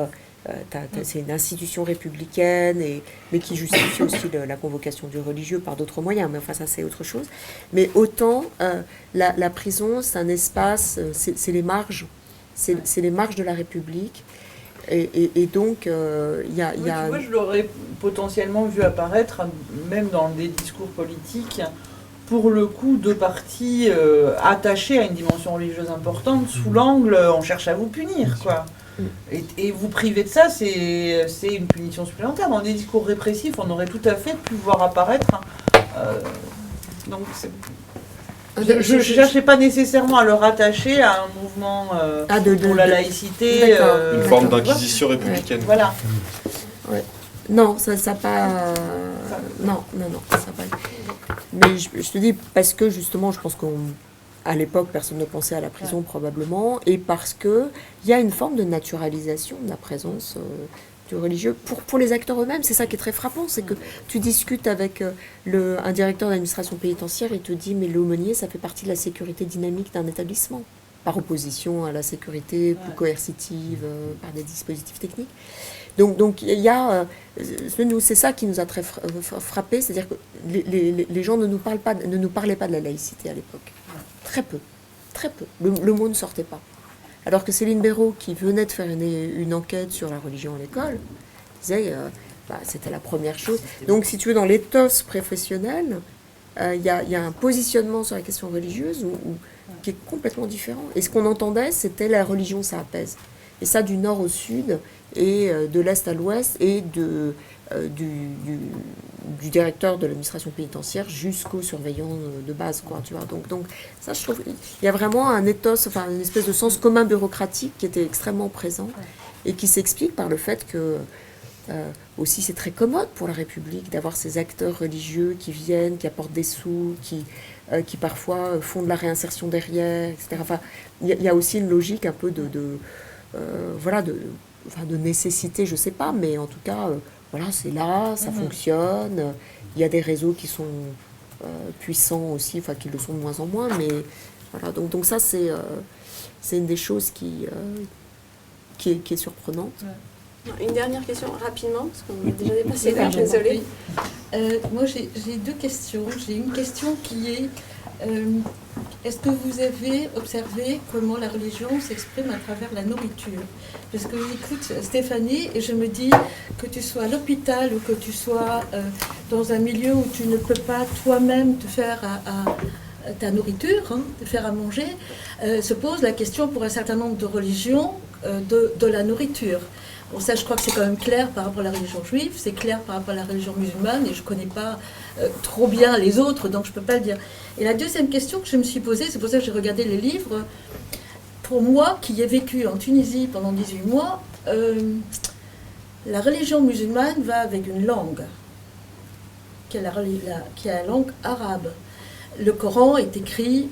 c'est une institution républicaine, mais qui justifie aussi la convocation du religieux par d'autres moyens. Mais enfin, ça, c'est autre chose. Mais autant, la prison, c'est un espace, c'est les marges. C'est les marges de la République. Et donc, il y a... Tu vois, je l'aurais potentiellement vu apparaître, même dans des discours politiques, pour le coup, deux partis attachés à une dimension religieuse importante, sous l'angle « on cherche à vous punir », quoi. Et vous priver de ça, c'est une punition supplémentaire. Dans des discours répressifs, on aurait tout à fait pu voir apparaître. Donc, je ne cherchais pas nécessairement à le rattacher à un mouvement pour la laïcité. Une forme d'inquisition républicaine. Voilà. Ouais. Non, ça pas. Non, ça pas. Mais je te dis, parce que justement, je pense qu'à l'époque, personne ne pensait à la prison probablement, et parce qu'il y a une forme de naturalisation de la présence du religieux pour les acteurs eux-mêmes. C'est ça qui est très frappant, c'est que tu discutes avec un directeur d'administration pénitentiaire, il te dit, mais l'aumônier, ça fait partie de la sécurité dynamique d'un établissement, par opposition à la sécurité plus coercitive, par des dispositifs techniques. Donc il y a, nous, c'est ça qui nous a très frappé, c'est-à-dire que les gens ne nous parlaient pas de la laïcité à l'époque. Très peu. Le mot ne sortait pas. Alors que Céline Béraud, qui venait de faire une enquête sur la religion à l'école, disait c'était la première chose. Donc, si tu veux, dans l'éthos professionnel, il y a un positionnement sur la question religieuse qui est complètement différent. Et ce qu'on entendait, c'était la religion, ça apaise. Et ça, du nord au sud, et de l'est à l'ouest, et du directeur de l'administration pénitentiaire jusqu'au surveillant de base, quoi, tu vois. Donc ça, je trouve, il y a vraiment un ethos, enfin une espèce de sens commun bureaucratique qui était extrêmement présent et qui s'explique par le fait que aussi c'est très commode pour la République d'avoir ces acteurs religieux qui viennent, qui apportent des sous, qui parfois font de la réinsertion derrière, etc. Enfin, il y a aussi une logique un peu de nécessité, je sais pas, mais en tout cas, voilà, c'est là, ça fonctionne. Il y a des réseaux qui sont puissants aussi, enfin qui le sont de moins en moins, mais voilà. Donc ça, c'est une des choses qui est surprenante. Une dernière question rapidement, parce qu'on a déjà dépassé l'heure, désolée. Moi, j'ai deux questions. J'ai une question qui est est-ce que vous avez observé comment la religion s'exprime à travers la nourriture? Parce que j'écoute Stéphanie et je me dis que tu sois à l'hôpital ou que tu sois dans un milieu où tu ne peux pas toi-même te faire à ta nourriture, te faire à manger, se pose la question pour un certain nombre de religions de la nourriture. Bon, ça, je crois que c'est quand même clair par rapport à la religion juive, c'est clair par rapport à la religion musulmane, et je ne connais pas trop bien les autres, donc je ne peux pas le dire. Et la deuxième question que je me suis posée, c'est pour ça que j'ai regardé les livres, pour moi, qui ai vécu en Tunisie pendant 18 mois, la religion musulmane va avec une langue, qui est la langue arabe. Le Coran est écrit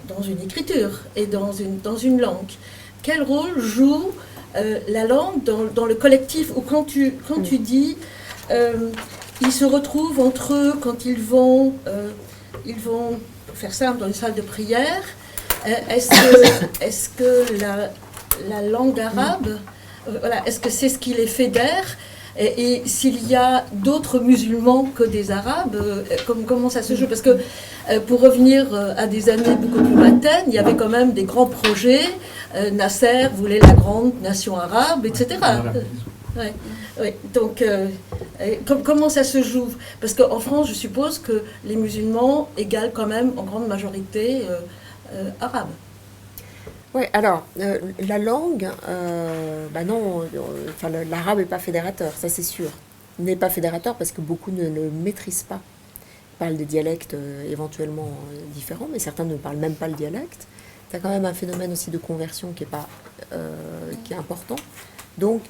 dans une écriture et dans une langue. Quel rôle joue la langue dans le collectif, ou quand tu dis ils se retrouvent entre eux quand ils vont faire simple dans une salle de prière, est-ce que la langue arabe, voilà, est-ce que c'est ce qui les fédère, et s'il y a d'autres musulmans que des arabes, comment ça se joue? Parce que pour revenir à des années beaucoup plus lointaines, il y avait quand même des grands projets. Nasser voulait la grande nation arabe, etc. Ouais. Donc, comment ça se joue? Parce qu'en France, je suppose que les musulmans égalent quand même en grande majorité arabes. Oui, alors, la langue, non, l'arabe n'est pas fédérateur, ça c'est sûr. Il n'est pas fédérateur parce que beaucoup ne le maîtrisent pas. Ils parlent des dialectes éventuellement différents, mais certains ne parlent même pas le dialecte. Il y a quand même un phénomène aussi de conversion qui est important. Donc,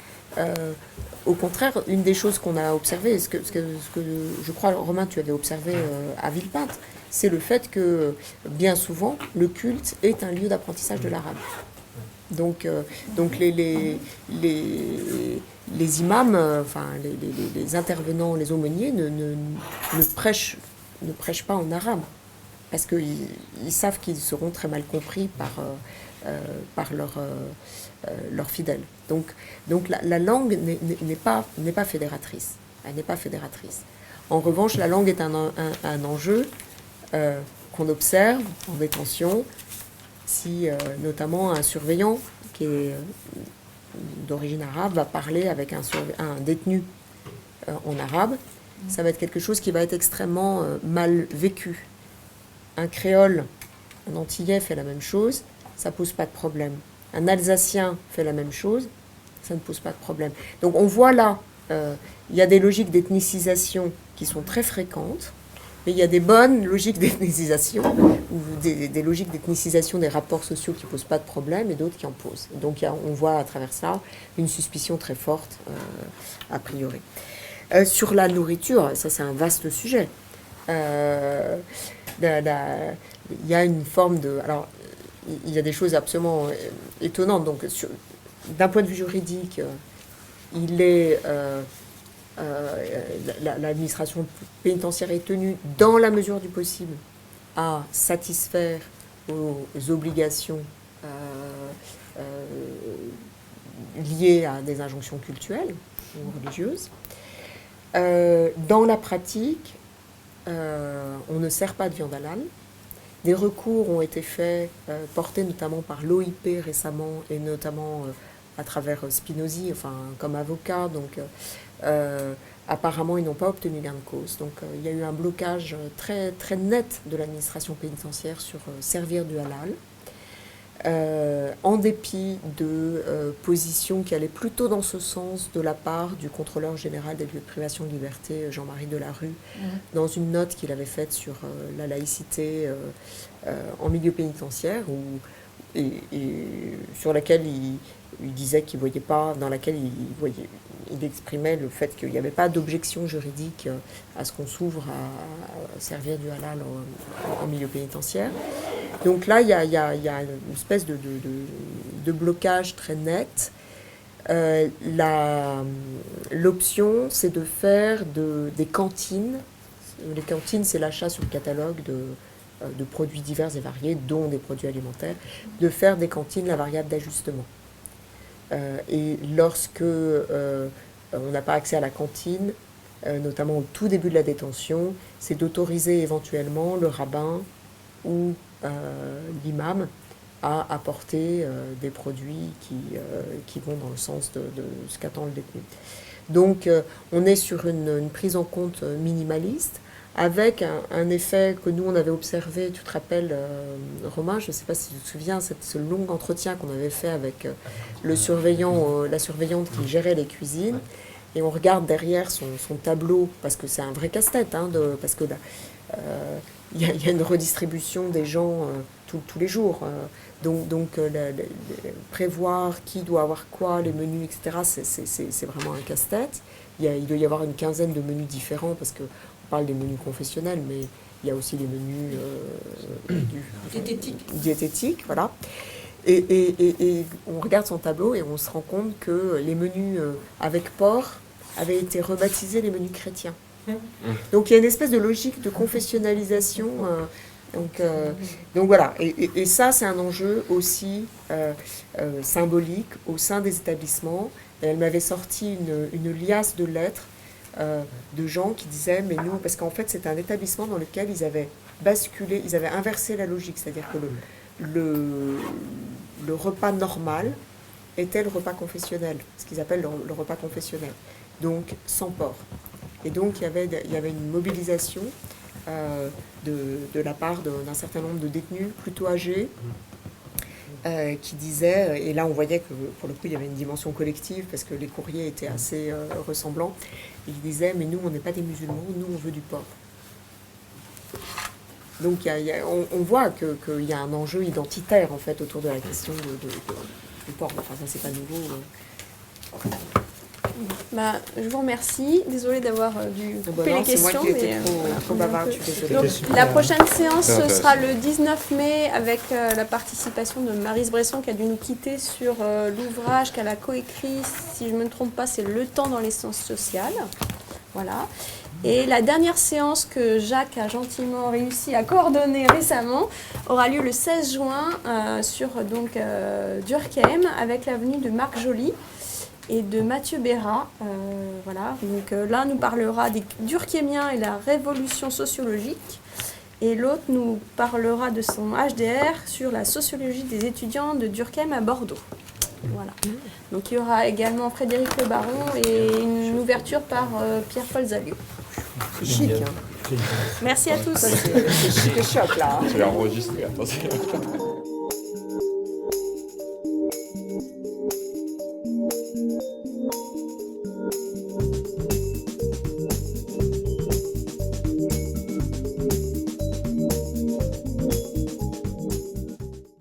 au contraire, une des choses qu'on a observées, ce que je crois, Romain, tu avais observé à Villepinte, c'est le fait que, bien souvent, le culte est un lieu d'apprentissage de l'arabe. Donc les imams, les intervenants, les aumôniers ne prêchent ne prêchent pas en arabe, parce qu'ils savent qu'ils seront très mal compris par leurs fidèles. Donc la langue n'est pas fédératrice. Elle n'est pas fédératrice. En revanche, la langue est un enjeu qu'on observe en détention, si notamment un surveillant qui est d'origine arabe va parler avec un détenu en arabe, ça va être quelque chose qui va être extrêmement mal vécu. Un créole, un antillais fait la même chose, ça ne pose pas de problème. Un alsacien fait la même chose, ça ne pose pas de problème. Donc on voit là, il y a des logiques d'ethnicisation qui sont très fréquentes, mais il y a des bonnes logiques d'ethnicisation, ou des logiques d'ethnicisation des rapports sociaux qui ne posent pas de problème, et d'autres qui en posent. Et donc on voit à travers ça une suspicion très forte, a priori. Sur la nourriture, ça c'est un vaste sujet. Il y a une forme de... Alors, il y a des choses absolument étonnantes. Donc, d'un point de vue juridique, il est... l'administration pénitentiaire est tenue, dans la mesure du possible, à satisfaire aux obligations liées à des injonctions cultuelles ou religieuses. Dans la pratique, on ne sert pas de viande halal. Des recours ont été faits, portés notamment par l'OIP récemment, et notamment à travers Spinozzi, enfin, comme avocat. Donc, apparemment, ils n'ont pas obtenu gain de cause. Donc, il y a eu un blocage très, très net de l'administration pénitentiaire sur servir du halal, en dépit de positions qui allaient plutôt dans ce sens de la part du contrôleur général des lieux de privation de liberté, Jean-Marie Delarue, dans une note qu'il avait faite sur la laïcité en milieu pénitentiaire, et sur laquelle il disait qu'il voyait pas, dans laquelle il exprimait le fait qu'il n'y avait pas d'objection juridique à ce qu'on s'ouvre à servir du halal en milieu pénitentiaire. Donc là, il y a une espèce de blocage très net. L'option, c'est de faire des cantines. Les cantines, c'est l'achat sur le catalogue de produits divers et variés, dont des produits alimentaires, de faire des cantines la variable d'ajustement. Et lorsque on n'a pas accès à la cantine, notamment au tout début de la détention, c'est d'autoriser éventuellement le rabbin ou l'imam à apporter des produits qui vont dans le sens de ce qu'attend le détenu. Donc on est sur une prise en compte minimaliste, avec un effet que nous on avait observé, tu te rappelles Romain, je ne sais pas si tu te souviens, ce long entretien qu'on avait fait avec le surveillant, la surveillante qui gérait les cuisines, et on regarde derrière son tableau, parce que c'est un vrai casse-tête, parce que il y a une redistribution des gens tous les jours. Donc prévoir qui doit avoir quoi, les menus, etc., c'est vraiment un casse-tête. Il doit y avoir une quinzaine de menus différents, parce qu'on parle des menus confessionnels, mais il y a aussi les menus diététiques, voilà. Et on regarde son tableau et on se rend compte que les menus avec porc avaient été rebaptisés les menus chrétiens. Donc il y a une espèce de logique de confessionnalisation. Donc voilà, et ça c'est un enjeu aussi symbolique au sein des établissements. Et elle m'avait sorti une liasse de lettres de gens qui disaient, mais nous, parce qu'en fait c'est un établissement dans lequel ils avaient basculé, ils avaient inversé la logique, c'est-à-dire que le repas normal était le repas confessionnel, ce qu'ils appellent le repas confessionnel, donc sans porc. Et donc il y avait une mobilisation de la part d'un certain nombre de détenus plutôt âgés qui disaient, et là on voyait que pour le coup il y avait une dimension collective parce que les courriers étaient assez ressemblants, ils disaient mais nous on n'est pas des musulmans, nous on veut du porc. Donc on voit qu'il y a un enjeu identitaire en fait autour de la question du porc. Enfin ça c'est pas nouveau. Je vous remercie. Désolée d'avoir dû couper les questions. C'est moi qui étais trop bavarde, je suis désolée. Donc, la prochaine séance ce sera le 19 mai avec la participation de Maryse Bresson qui a dû nous quitter sur l'ouvrage qu'elle a coécrit, si je ne me trompe pas, c'est Le temps dans les sciences sociales. Voilà. Et la dernière séance que Jacques a gentiment réussi à coordonner récemment aura lieu le 16 juin sur Durkheim avec la venue de Marc Joly et de Mathieu Bérat. Voilà. Donc l'un nous parlera des Durkheimiens et la révolution sociologique et l'autre nous parlera de son HDR sur la sociologie des étudiants de Durkheim à Bordeaux. Voilà. Donc il y aura également Frédéric Le Baron et une ouverture par Pierre-Paul Zaliot. C'est chic, hein. Merci à tous. C'est chic et choc, là. Je vais enregistrer, attention.